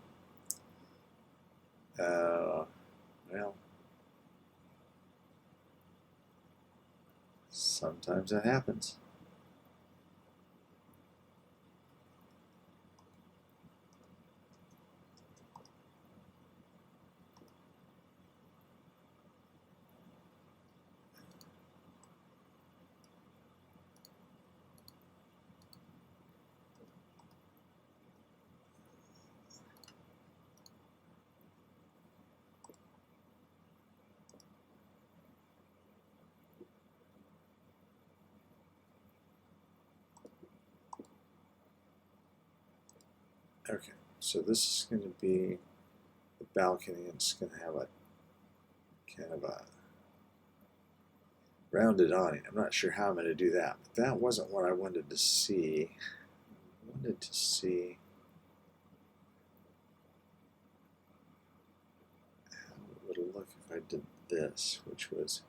Well, sometimes that happens. Okay, so this is going to be the balcony, and it's going to have a kind of a rounded awning. I'm not sure how I'm going to do that, but that wasn't what I wanted to see. I wanted to see how it would look if I did this, which was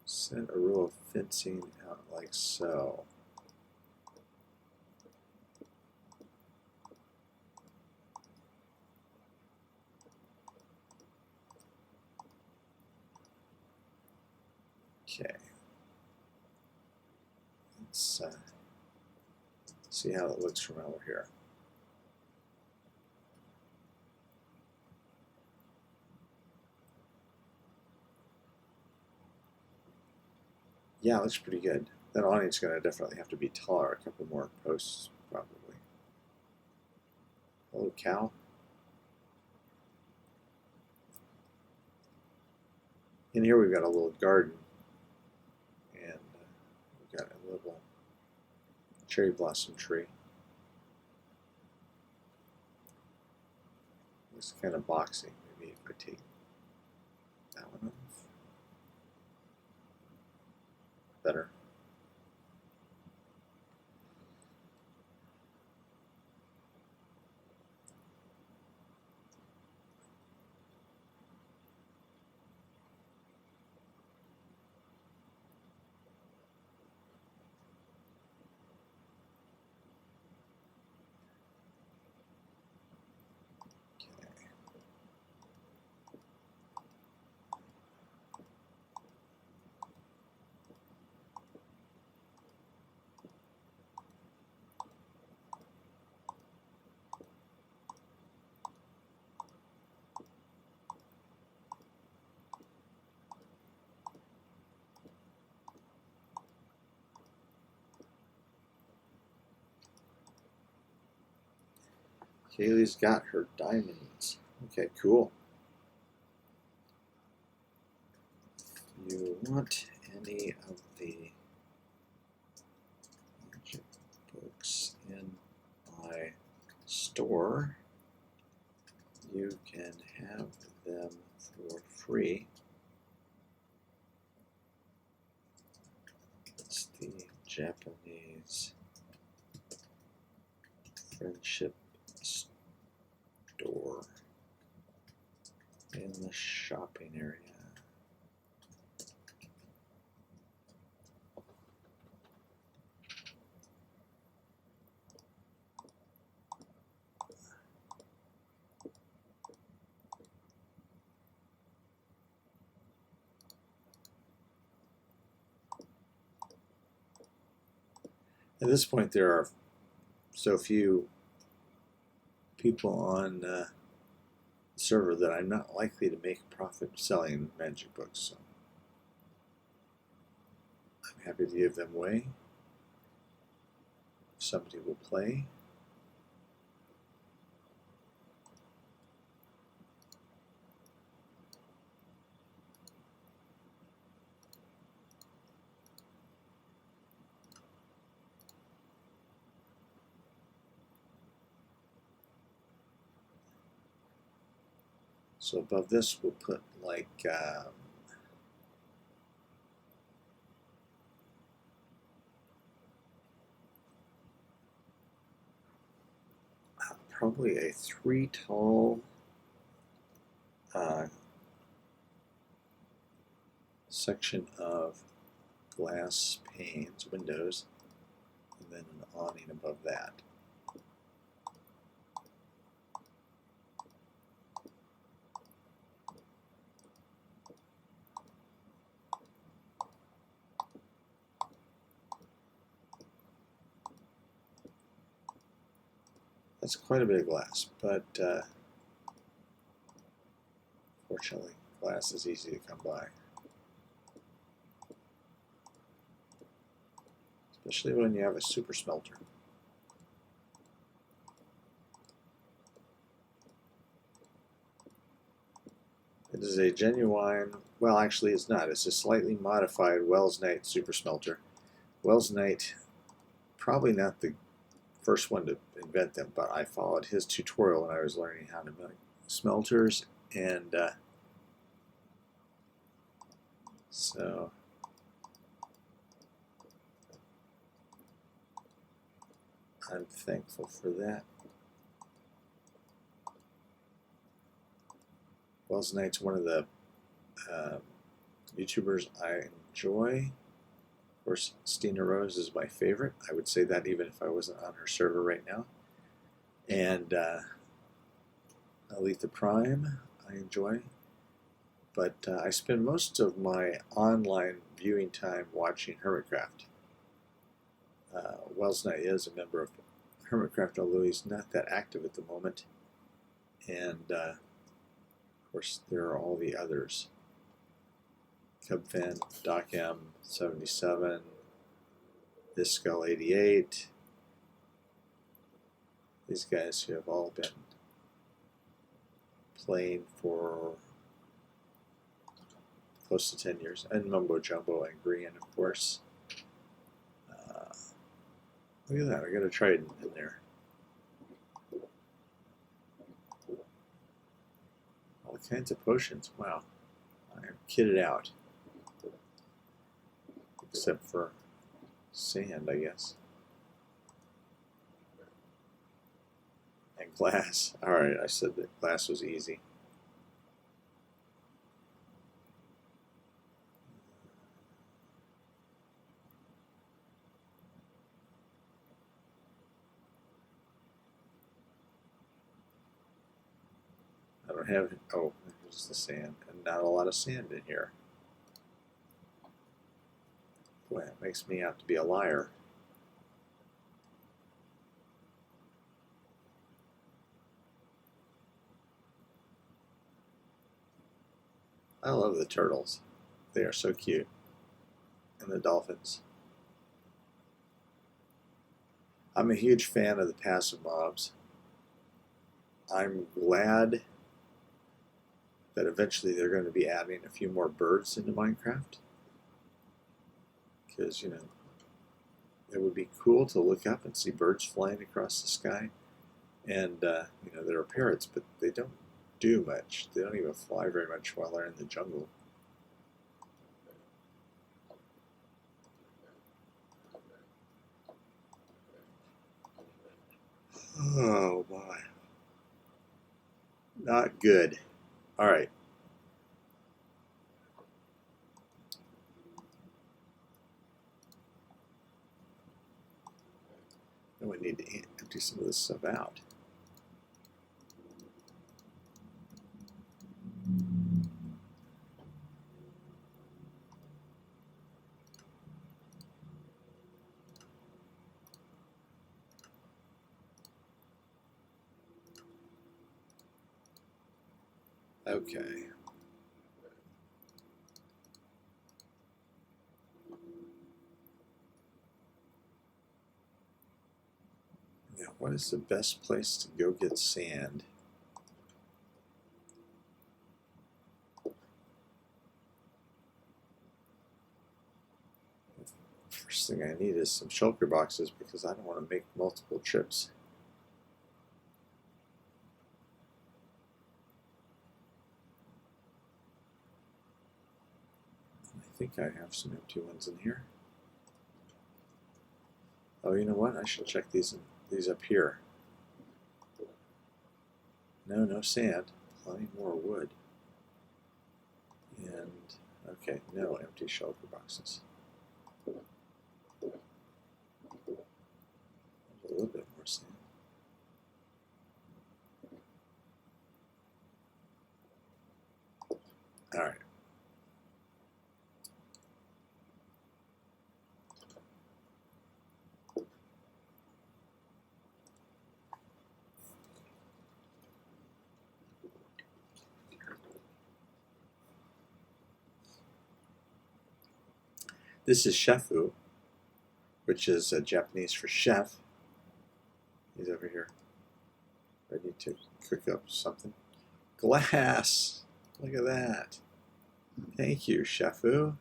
set a row of fencing out like so. Okay. Let's see how it looks from over here. Yeah, it looks pretty good. That awning's going to definitely have to be taller. A couple more posts, probably. Hello, cow. In here we've got a little garden, and we've got a little cherry blossom tree. Looks kind of boxy. Maybe if I take that one off. Better. Kaylee's got her diamonds. Okay, cool. If you want any of the magic books in my store, you can have them for free. It's the Japanese friendship store in the shopping area. At this point, there are so few people on the server that I'm not likely to make a profit selling magic books. So I'm happy to give them away. If somebody will play. So above this, we'll put like probably a 3 tall section of glass panes, windows, and then an awning above that. That's quite a bit of glass, but fortunately, glass is easy to come by. Especially when you have a super smelter. It is a genuine, well actually it's not, it's a slightly modified Wells Knight super smelter. Wells Knight, probably not the first one to invent them, but I followed his tutorial when I was learning how to make smelters, and so I'm thankful for that. Wells Knight's one of the YouTubers I enjoy. Of course, Stina Rose is my favorite. I would say that even if I wasn't on her server right now. And Aletha Prime I enjoy. But I spend most of my online viewing time watching Hermitcraft. Wells Knight is a member of Hermitcraft, although he's not that active at the moment. And of course, there are all the others. Cubfan, Doc M 77, This Skull 88. These guys who have all been playing for close to 10 years. And Mumbo Jumbo and Green, of course. Look at that, I got a trident in there. All kinds of potions, wow. I'm kitted out. Except for sand, I guess. And glass. Alright, I said that glass was easy. I don't have, oh, there's the sand, and not a lot of sand in here. Boy, it makes me out to be a liar. I love the turtles. They are so cute. And the dolphins. I'm a huge fan of the passive mobs. I'm glad that eventually they're going to be adding a few more birds into Minecraft. Because, you know, it would be cool to look up and see birds flying across the sky. And, you know, there are parrots, but they don't do much. They don't even fly very much while they're in the jungle. Oh, boy. Not good. All right. Then we need to empty some of this stuff out. Okay. Now, what is the best place to go get sand? First thing I need is some shulker boxes because I don't want to make multiple trips. I think I have some empty ones in here. Oh, you know what? I should check these up here. No sand. Plenty more wood. And, okay, no empty shulker boxes. There's a little bit more sand. All right. This is Shefu, which is Japanese for chef. He's over here, ready to cook up something. Glass! Look at that. Thank you, Shefu.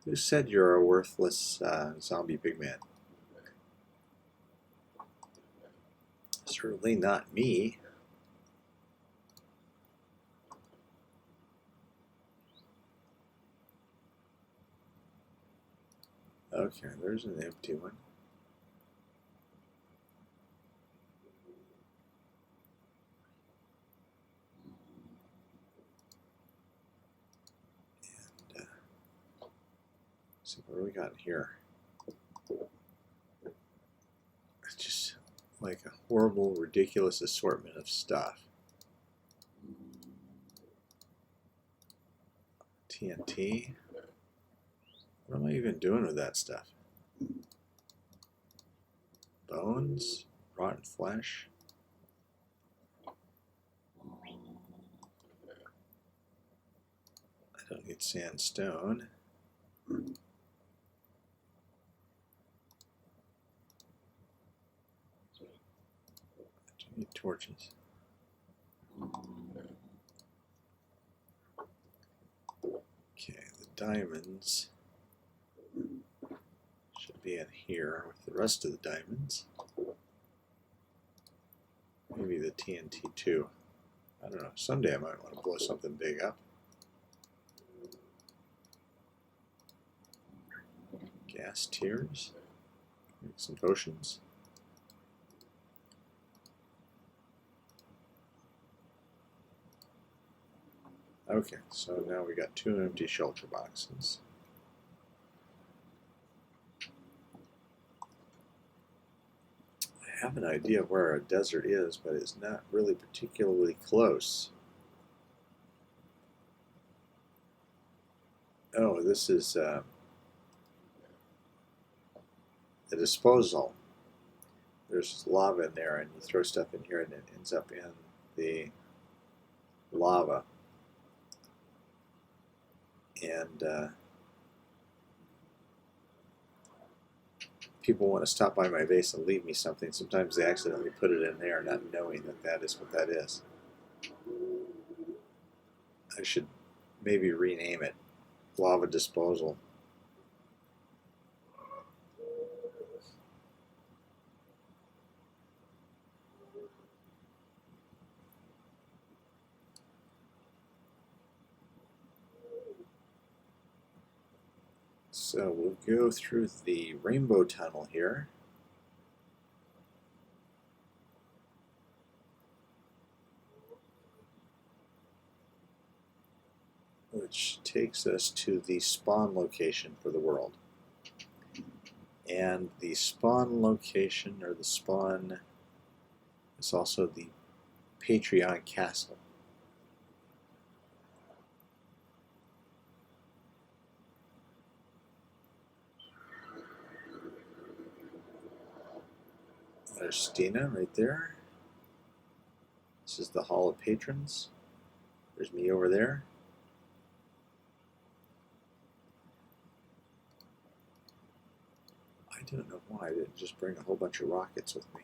Who said you're a worthless zombie big man? Certainly not me. Okay, there's an empty one. And see what do we got here? It's just like a horrible, ridiculous assortment of stuff. TNT. What am I even doing with that stuff? Bones, rotten flesh. I don't need sandstone. I do need torches. Okay, the diamonds should be in here with the rest of the diamonds. Maybe the TNT too. I don't know. Someday I might want to blow something big up. Gas tiers. Make some potions. Okay, so now we got 2 empty shelter boxes. I have an idea of where our desert is, but it's not really particularly close. Oh, this is the disposal. There's lava in there, and you throw stuff in here, and it ends up in the lava. And people want to stop by my base and leave me something. Sometimes they accidentally put it in there, not knowing that that is what that is. I should maybe rename it lava disposal. So we'll go through the rainbow tunnel here. Which takes us to the spawn location for the world. And the spawn location, or the spawn, is also the Patreon castle. There's Stina right there. This is the Hall of Patrons. There's me over there. I don't know why I didn't just bring a whole bunch of rockets with me.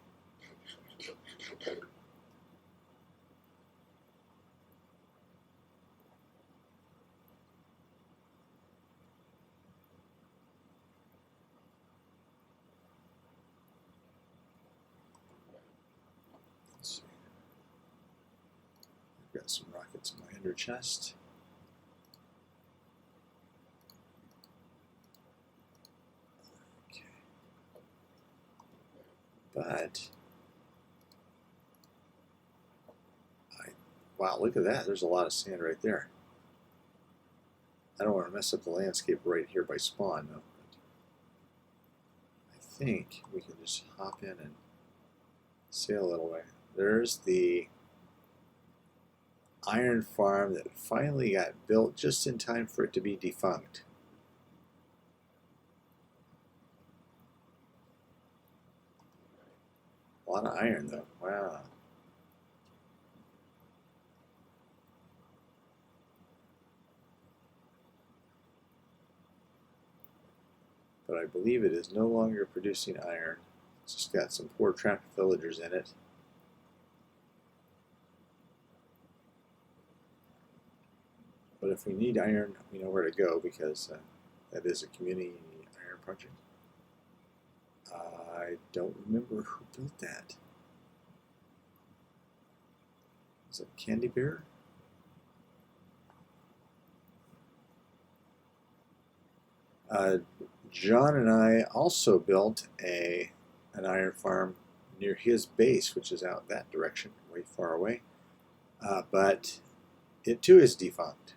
Let's see. I've got some rockets in my ender chest. Okay. But wow, look at that. There's a lot of sand right there. I don't want to mess up the landscape right here by spawn, though. I think we can just hop in and sail a little way. There's the iron farm that finally got built just in time for it to be defunct. A lot of iron, though. Wow. But I believe it is no longer producing iron. It's just got some poor trapped villagers in it. But if we need iron, we know where to go, because that is a community iron project. I don't remember who built that. Is it Candy Bear? John and I also built an iron farm near his base, which is out that direction, way far away. But it too is defunct.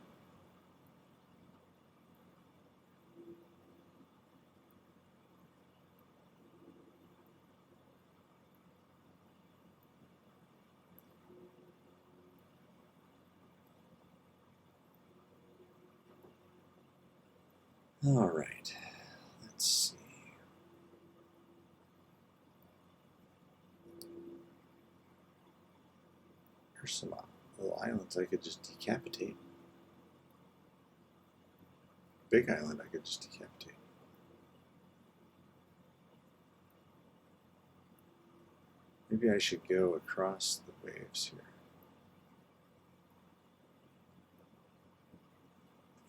All right, let's see. There's some little islands I could just decapitate. Big island I could just decapitate. Maybe I should go across the waves here.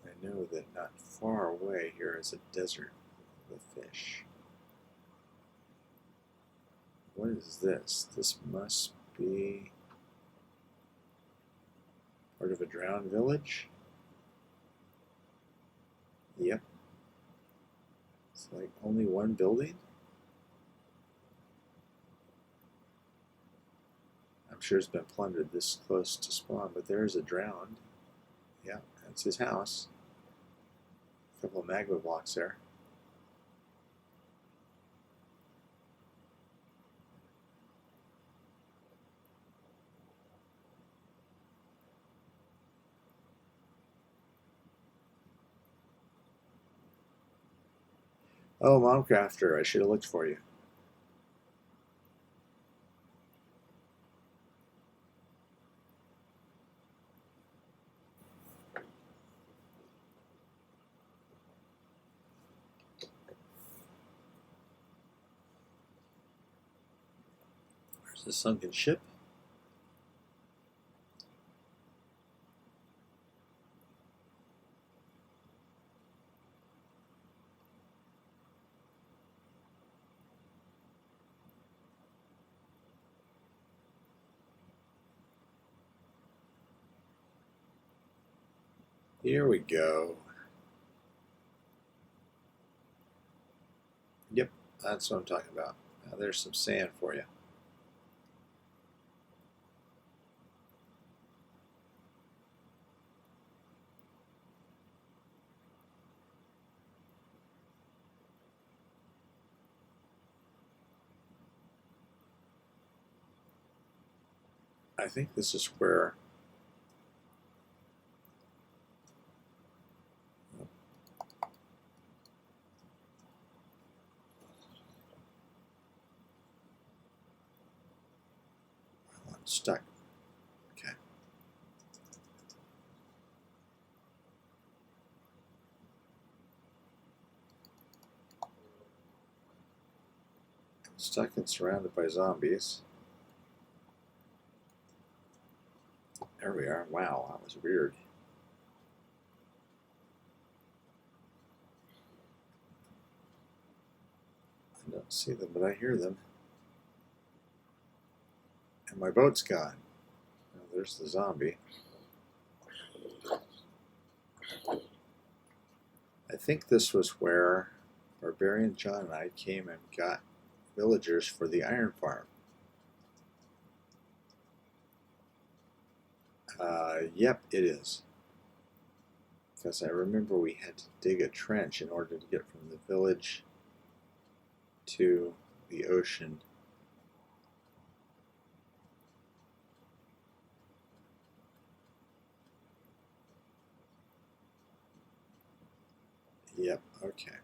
I know that not far away here is a desert with fish. What is this? This must be part of a drowned village? Yep. It's like only one building? I'm sure it's been plundered this close to spawn, but there is a drowned. Yeah, that's his house. A couple of magma blocks there. Oh, Momcrafter, I should have looked for you. There's the sunken ship. Here we go. Yep, that's what I'm talking about. Now there's some sand for you. I think this is where I'm stuck. Okay. I'm stuck and surrounded by zombies. There we are. Wow, that was weird. I don't see them, but I hear them. And my boat's gone. Now, there's the zombie. I think this was where Barbarian John and I came and got villagers for the iron farm. Yep, it is. Because I remember we had to dig a trench in order to get from the village to the ocean. Yep, okay.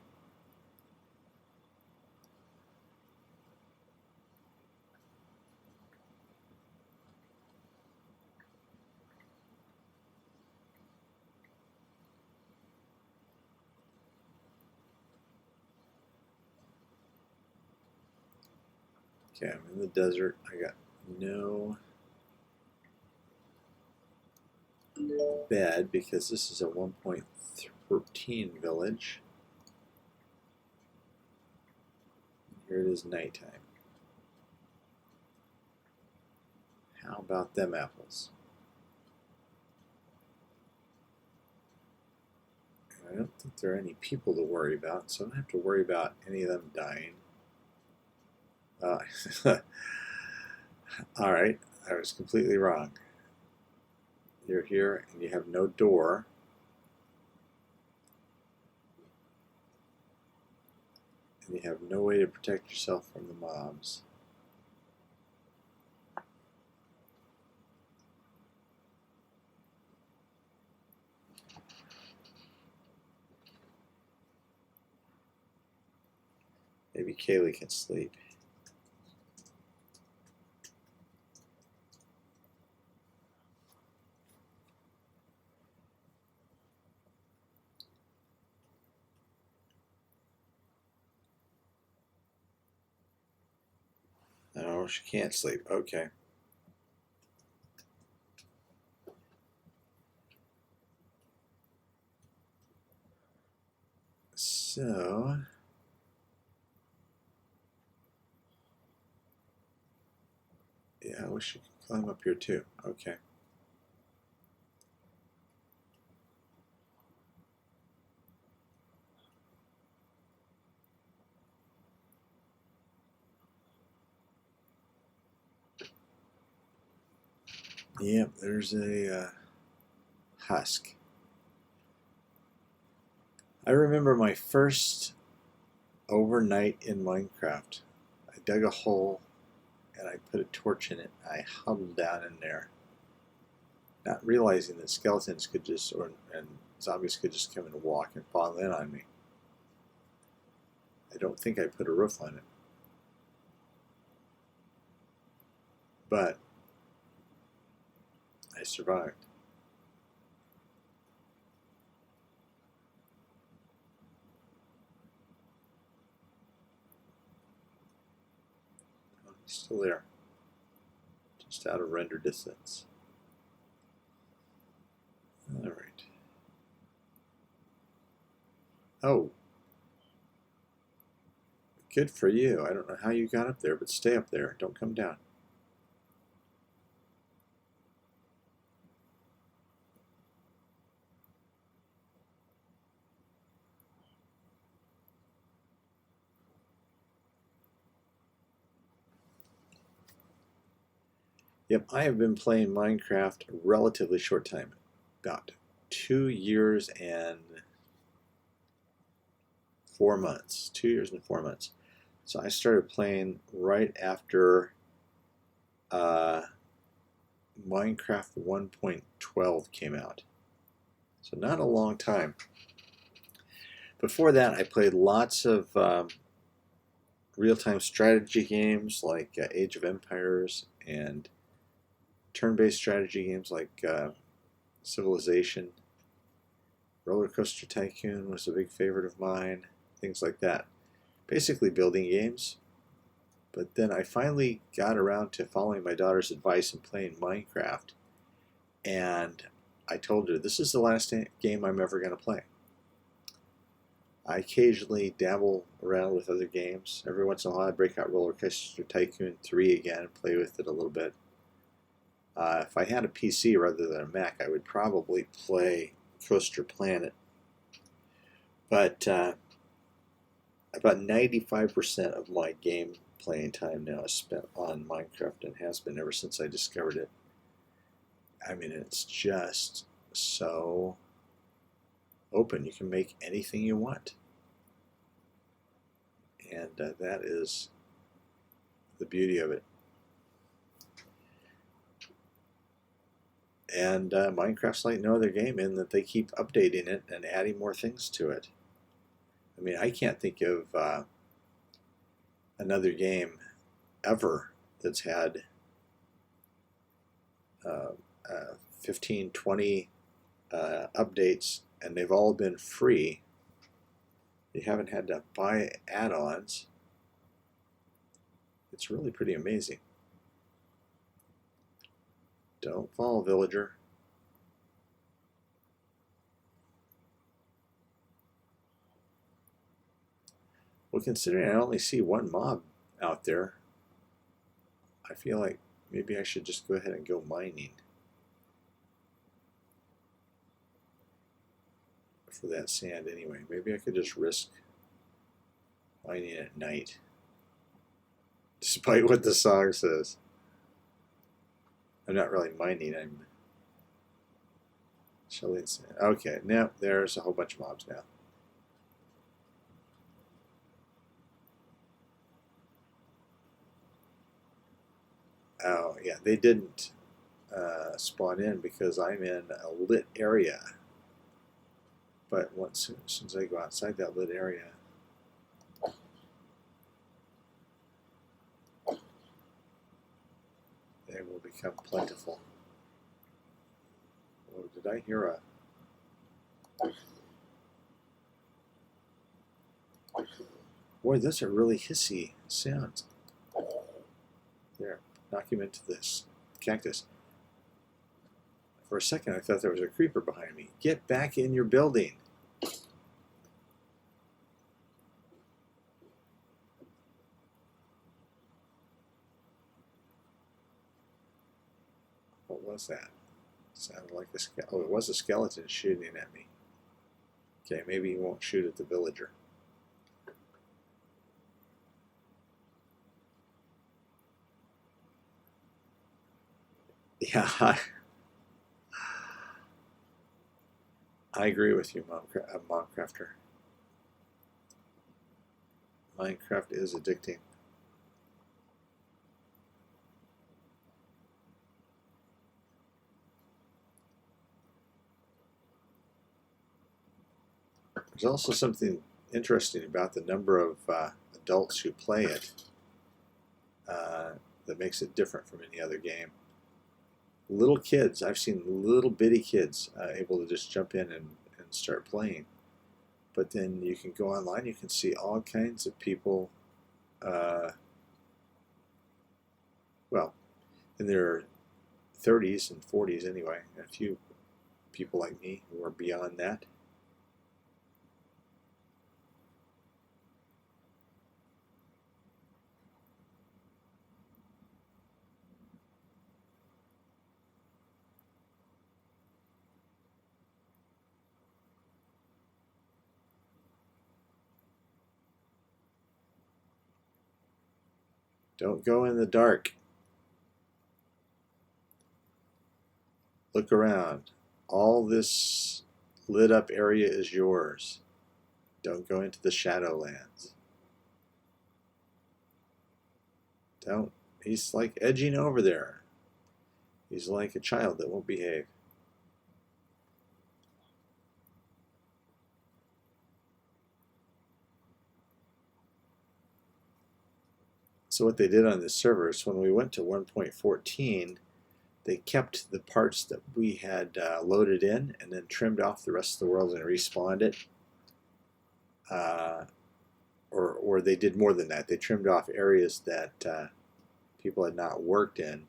Okay, I'm in the desert. I got no bed because this is a 1.13 village. Here it is nighttime. How about them apples? I don't think there are any people to worry about, so I don't have to worry about any of them dying. All right, I was completely wrong. You're here and you have no door. And you have no way to protect yourself from the mobs. Maybe Kaylee can sleep. Oh, she can't sleep. Okay. So, yeah, I wish she could climb up here too. Okay. Yep, there's a husk. I remember my first overnight in Minecraft. I dug a hole and I put a torch in it. I huddled down in there, not realizing that skeletons could just, and zombies could just come and walk and fall in on me. I don't think I put a roof on it. But I survived. Oh, he's still there. Just out of render distance. Alright. Oh. Good for you. I don't know how you got up there, but stay up there. Don't come down. Yep, I have been playing Minecraft a relatively short time. About 2 years and 4 months. 2 years and 4 months. So I started playing right after Minecraft 1.12 came out. So not a long time. Before that, I played lots of real-time strategy games like Age of Empires and turn-based strategy games like Civilization. Roller Coaster Tycoon was a big favorite of mine. Things like that. Basically building games. But then I finally got around to following my daughter's advice and playing Minecraft. And I told her, this is the last game I'm ever going to play. I occasionally dabble around with other games. Every once in a while I break out Roller Coaster Tycoon 3 again and play with it a little bit. If I had a PC rather than a Mac, I would probably play Coaster Planet. But about 95% of my game playing time now is spent on Minecraft and has been ever since I discovered it. I mean, it's just so open. You can make anything you want. And that is the beauty of it. And Minecraft's like no other game in that they keep updating it and adding more things to it. I mean, I can't think of another game ever that's had 15, 20 updates, and they've all been free. You haven't had to buy add-ons. It's really pretty amazing. Don't fall, villager. Well, considering I only see one mob out there, I feel like maybe I should just go ahead and go mining for that sand anyway. Maybe I could just risk mining at night, despite what the song says. I'm not really mining, I'm shelling sand. Okay, now there's a whole bunch of mobs now. Oh, yeah, they didn't spawn in because I'm in a lit area. But as soon as I go outside that lit area, they will become plentiful. Oh, did I hear a... Boy, those are really hissy sounds. There, knock him into this cactus. For a second, I thought there was a creeper behind me. Get back in your building. What was that? Sounded like a skeleton. Oh, it was a skeleton shooting at me. Okay, maybe he won't shoot at the villager. Yeah, I agree with you, Momcrafter. Minecraft is addicting. There's also something interesting about the number of adults who play it that makes it different from any other game. Little kids, I've seen little bitty kids able to just jump in and start playing. But then you can go online, you can see all kinds of people, well, in their 30s and 40s anyway, and a few people like me who are beyond that. Don't go in the dark. Look around. All this lit up area is yours. Don't go into the Shadowlands. Don't. He's like edging over there. He's like a child that won't behave. So what they did on this server is when we went to 1.14, they kept the parts that we had loaded in and then trimmed off the rest of the world and respawned it. Or they did more than that. They trimmed off areas that people had not worked in.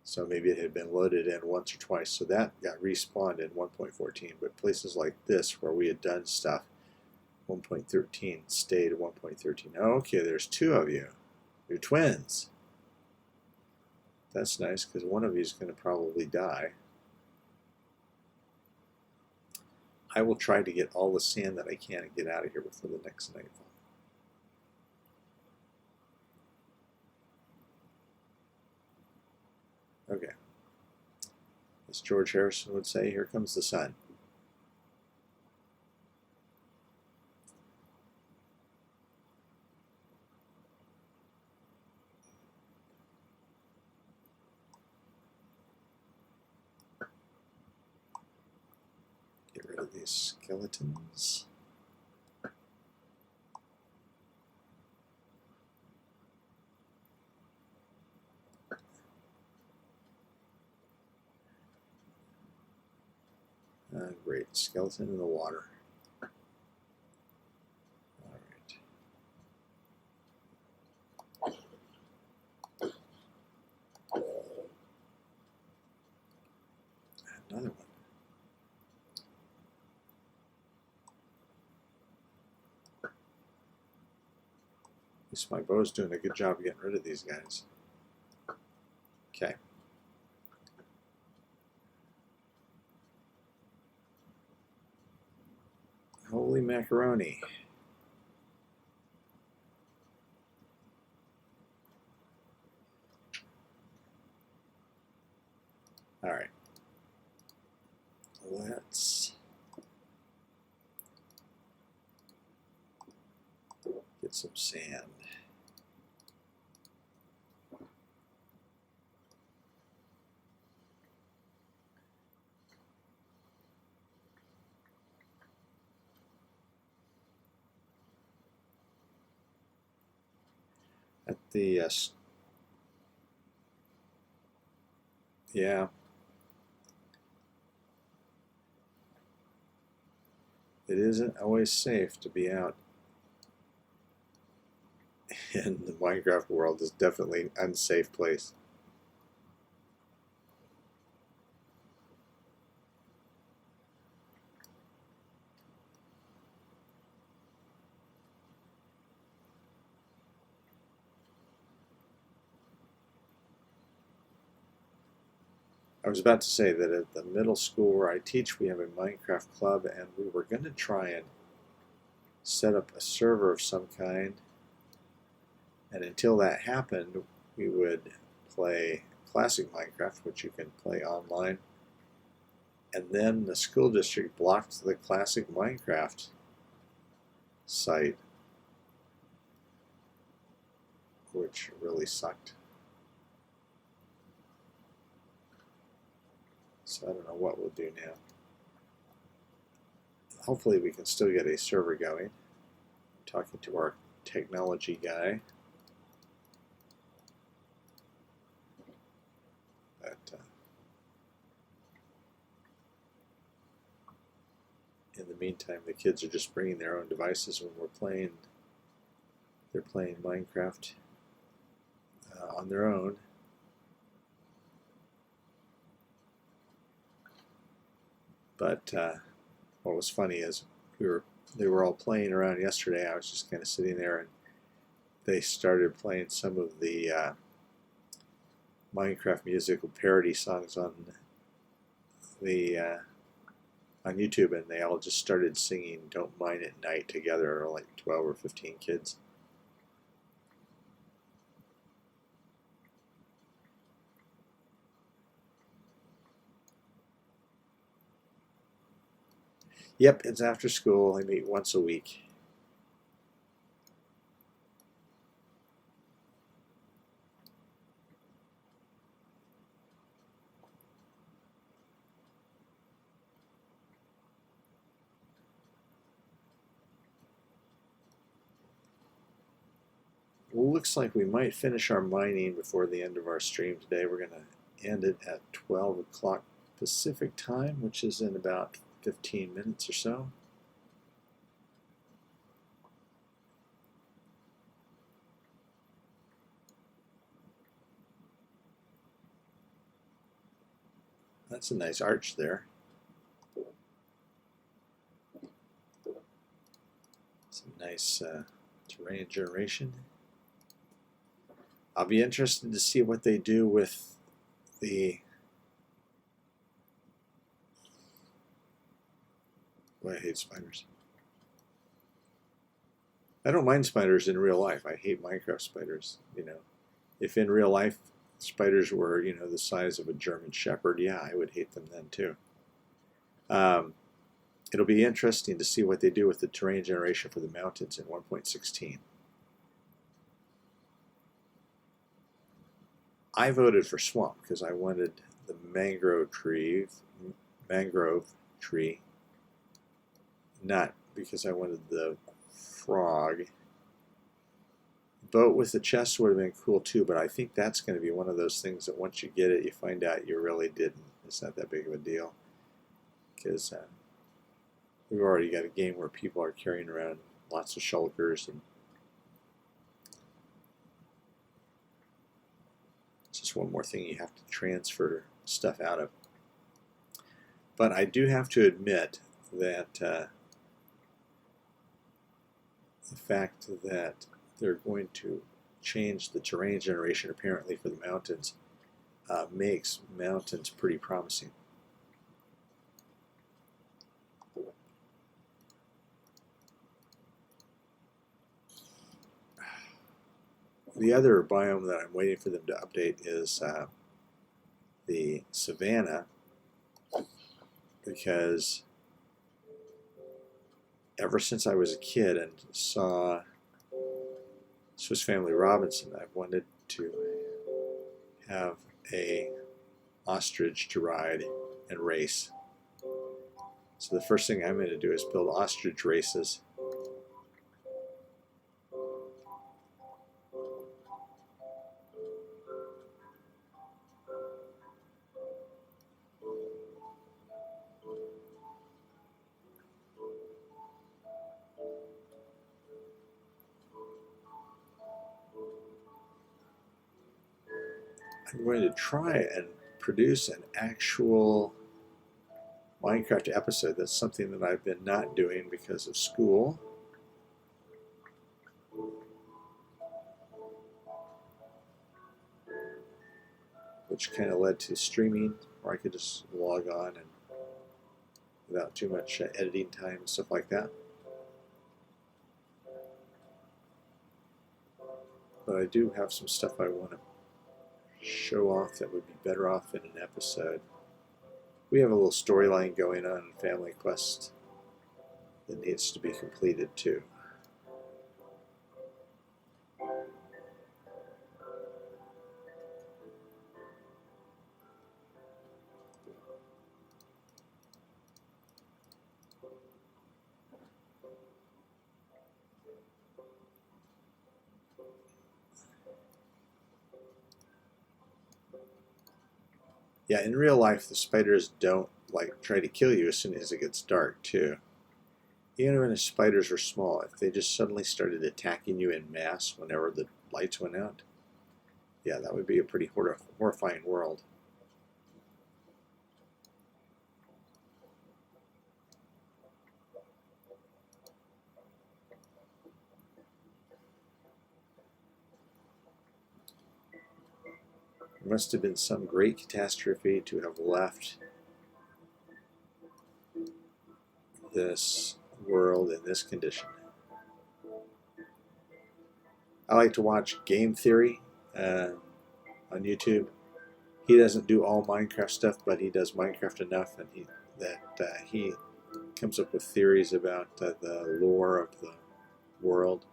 So maybe it had been loaded in once or twice. So that got respawned in 1.14. But places like this where we had done stuff, 1.13 stayed at 1.13. Oh, okay, there's two of you. You're twins. That's nice because one of you is going to probably die. I will try to get all the sand that I can and get out of here before the next nightfall. Okay. As George Harrison would say, here comes the sun. Get rid of these skeletons. Great, skeleton in the water. All right. Another one. At least my bow's doing a good job of getting rid of these guys. Okay. Holy macaroni. All right. Let's get some sand. At the yeah, it isn't always safe to be out in the Minecraft world is definitely an unsafe place. I was about to say that at the middle school where I teach, we have a Minecraft club, and we were going to try and set up a server of some kind. And until that happened, we would play classic Minecraft, which you can play online. And then the school district blocked the classic Minecraft site, which really sucked. So I don't know what we'll do now. Hopefully we can still get a server going. I'm talking to our technology guy. But in the meantime, the kids are just bringing their own devices when we're playing. They're playing Minecraft on their own. But what was funny is they were all playing around yesterday. I was just kind of sitting there, and they started playing some of the Minecraft musical parody songs on YouTube, and they all just started singing "Don't Mind at Night" together, like 12 or 15 kids. Yep, it's after school. I meet once a week. Well, looks like we might finish our mining before the end of our stream today. We're going to end it at 12 o'clock Pacific time, which is in about 15 minutes or so. That's a nice arch there. Some nice terrain generation. I'll be interested to see what they do with the I hate spiders. I don't mind spiders in real life. I hate Minecraft spiders. You know, if in real life spiders were, you know, the size of a German Shepherd, yeah, I would hate them then too. It'll be interesting to see what they do with the terrain generation for the mountains in 1.16. I voted for swamp because I wanted the mangrove tree, not because I wanted the frog. Boat with the chest would have been cool too, but I think that's going to be one of those things that once you get it, you find out you really didn't. It's not that big of a deal because we've already got a game where people are carrying around lots of shulkers, and it's just one more thing you have to transfer stuff out of. But I do have to admit that the fact that they're going to change the terrain generation apparently for the mountains makes mountains pretty promising. The other biome that I'm waiting for them to update is the savanna, because ever since I was a kid and saw Swiss Family Robinson, I've wanted to have a ostrich to ride and race. So the first thing I'm going to do is build ostrich races. I'm going to try and produce an actual Minecraft episode. That's something that I've been not doing because of school. Which kind of led to streaming, where I could just log on and without too much editing time and stuff like that. But I do have some stuff I want to show off that would be better off in an episode. We have a little storyline going on in Family Quest that needs to be completed too. Yeah, in real life, the spiders don't like try to kill you as soon as it gets dark too. Even when the spiders are small, if they just suddenly started attacking you in mass whenever the lights went out, yeah, that would be a pretty horrifying world. It must have been some great catastrophe to have left this world in this condition. I like to watch Game Theory on YouTube. He doesn't do all Minecraft stuff, but he does Minecraft enough, and he comes up with theories about the lore of the world.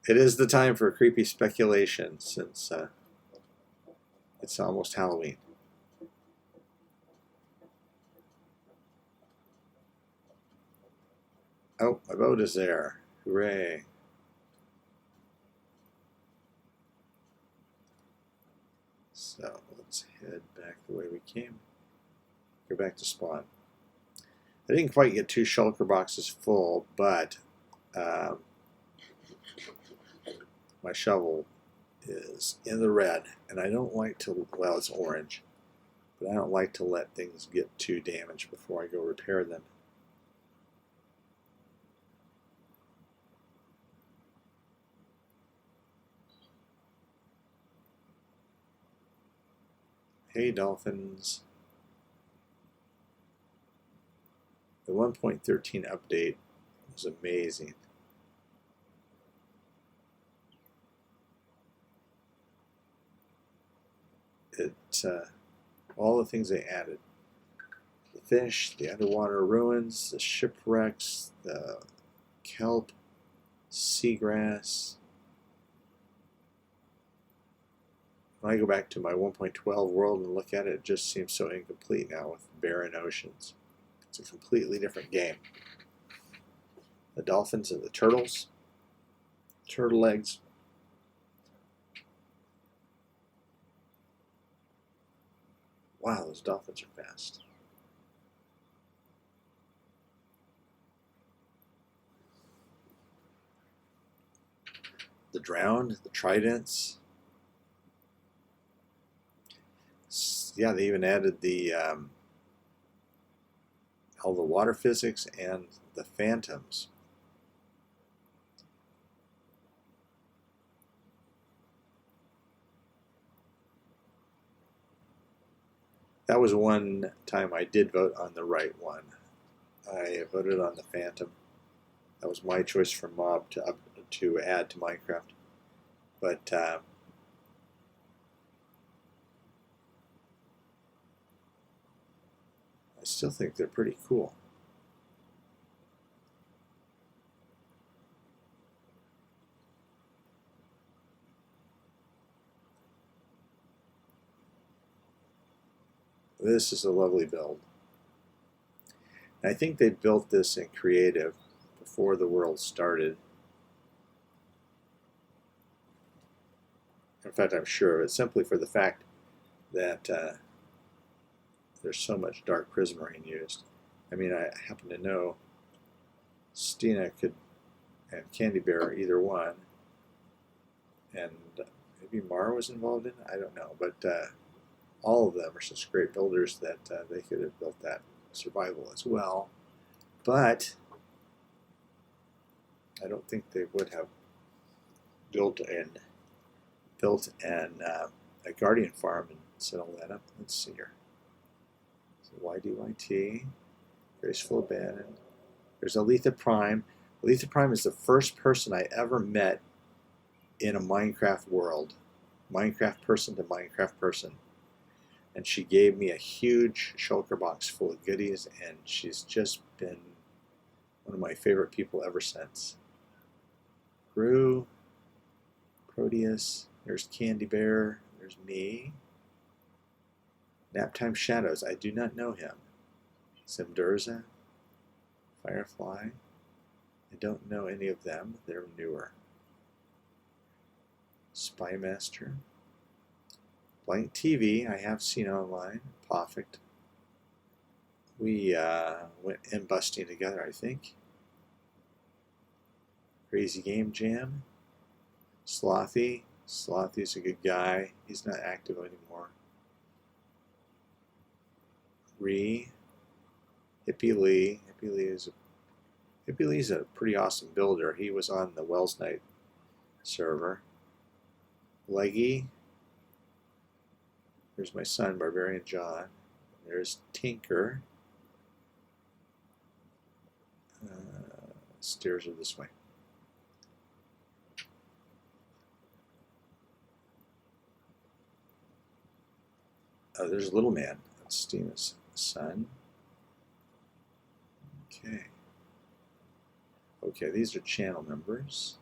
It is the time for creepy speculation since it's almost Halloween. Oh, my boat is there. Hooray. So let's head back the way we came. Go back to spawn. I didn't quite get 2 shulker boxes full, but my shovel is in the red, and I don't like to, well, it's orange, but I don't like to let things get too damaged before I go repair them. Hey, dolphins. The 1.13 update was amazing. All the things they added. The fish, the underwater ruins, the shipwrecks, the kelp, seagrass. When I go back to my 1.12 world and look at it, it just seems so incomplete now with barren oceans. It's a completely different game. The dolphins and the turtles, turtle eggs. Wow, those dolphins are fast. The drowned, the tridents. Yeah, they even added the all the water physics and the phantoms. That was one time I did vote on the right one. I voted on the Phantom. That was my choice for mob to add to Minecraft. But I still think they're pretty cool. This is a lovely build. And I think they built this in creative before the world started. In fact, I'm sure of it, simply for the fact that there's so much dark prismarine used. I mean, I happen to know Stina and Candy Bear, either one, and maybe Mara was involved in it. I don't know, but all of them are such great builders that they could have built that survival as well. But I don't think they would have built a Guardian farm and set all that up. Let's see here. So YDYT, Graceful Abandon. There's Aletha Prime. Aletha Prime is the first person I ever met in a Minecraft world. Minecraft person to Minecraft person. And she gave me a huge shulker box full of goodies, and she's just been one of my favorite people ever since. Gru, Proteus, there's Candy Bear, there's me. Naptime Shadows, I do not know him. Simdurza, Firefly, I don't know any of them, they're newer. Spymaster, Blank TV, I have seen online. Perfect. We went in busting together, I think. Crazy Game Jam. Slothy. Slothy's a good guy. He's not active anymore. Hippie Lee. Hippie Lee's a pretty awesome builder. He was on the Wells Night server. Leggy. There's my son, Barbarian John. There's Tinker. Stairs are this way. There's Little Man. That's Stina's son. Okay. Okay, these are channel members.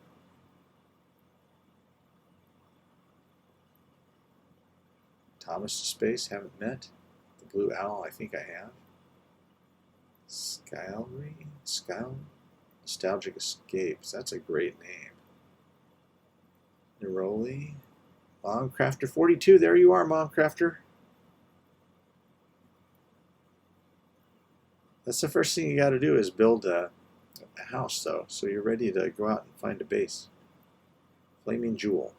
Thomas to Space, haven't met. The Blue Owl, I think I have. Skylry? Nostalgic Escapes, that's a great name. Neroli. Momcrafter 42, there you are, Momcrafter. That's the first thing you got to do is build a house, though, so you're ready to go out and find a base. Flaming Jewel.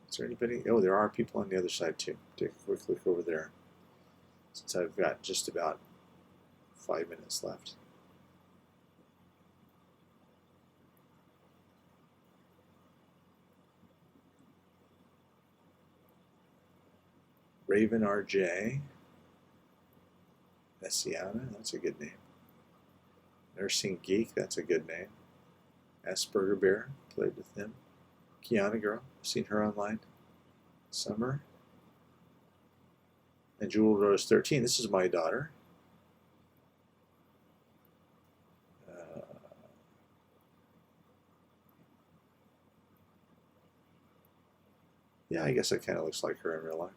Is there anybody? Oh, there are people on the other side, too. Take a quick look over there, since I've got just about 5 minutes left. Raven RJ. Messiana, that's a good name. Nursing Geek, that's a good name. Asperger Bear, played with them. Kiana Girl, I've seen her online. Summer. And Jewel Rose 13, this is my daughter. Yeah, I guess it kind of looks like her in real life.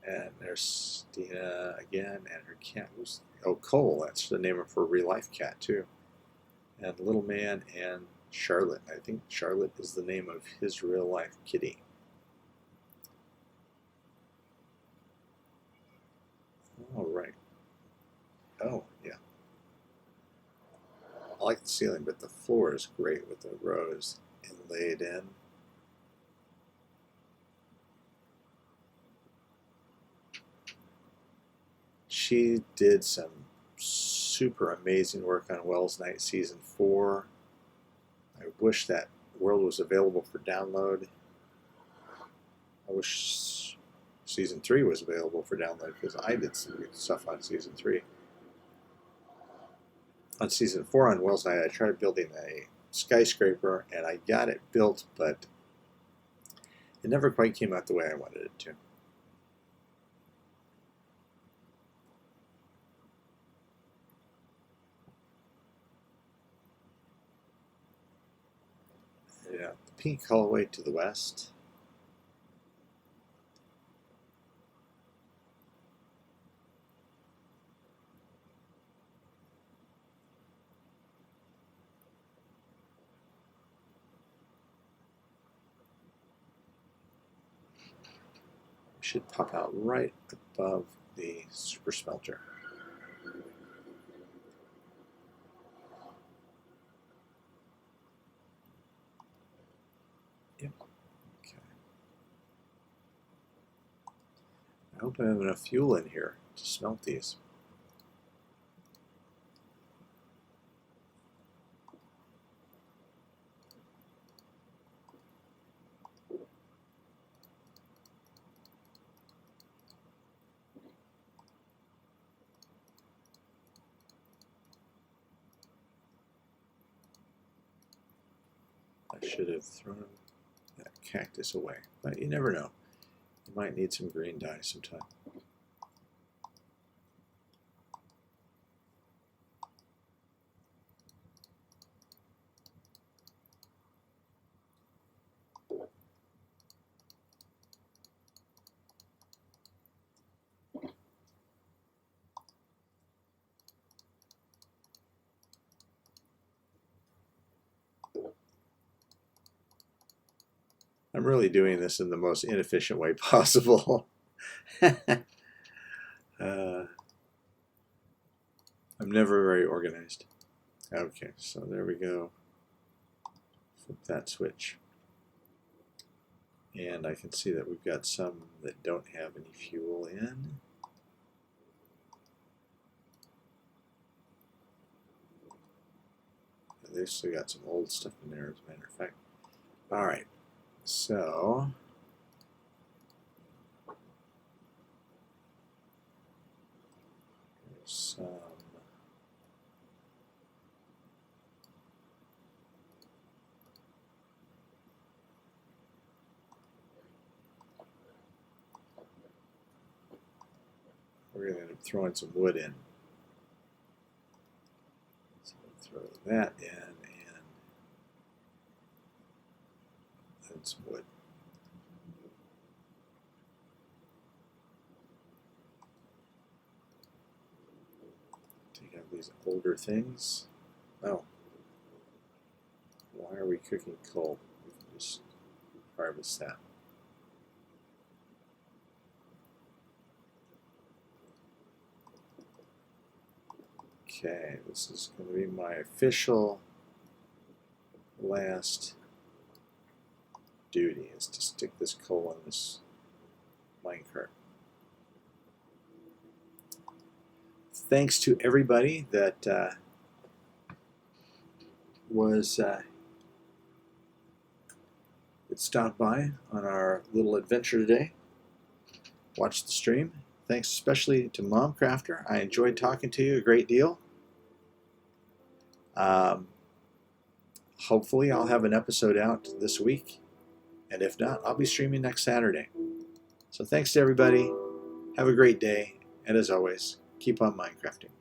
And there's Stina again, and her cat was, oh, Cole, that's the name of her real life cat, too. And Little Man and Charlotte. I think Charlotte is the name of his real life kitty. All right. Oh, yeah. I like the ceiling, but the floor is great with the rose inlaid in. She did some super amazing work on Wells Night Season 4. I wish that world was available for download. I wish Season 3 was available for download, because I did some good stuff on Season 3. On Season 4 on Wells Night, I tried building a skyscraper, and I got it built, but it never quite came out the way I wanted it to. Yeah, the pink hallway to the west. should pop out right above the super smelter. Yep. Okay. I hope I have enough fuel in here to smelt these. I should have thrown that cactus away, but you never know. You might need some green dye sometime. I'm really doing this in the most inefficient way possible. I'm never very organized. Okay, so there we go. Flip that switch. And I can see that we've got some that don't have any fuel in. They've still got some old stuff in there, as a matter of fact. All right, so there's some. We're going to end up throwing some wood in. So we'll throw that in and some wood. Take out these older things. Oh. Why are we cooking coal? We can just harvest that. Okay, this is going to be my official last duty, is to stick this coal in this minecart. Thanks to everybody that that stopped by on our little adventure today. Watch the stream. Thanks especially to Mom Crafter. I enjoyed talking to you a great deal. Hopefully I'll have an episode out this week, and if not, I'll be streaming next Saturday. So thanks to everybody. Have a great day, and as always, keep on Minecrafting.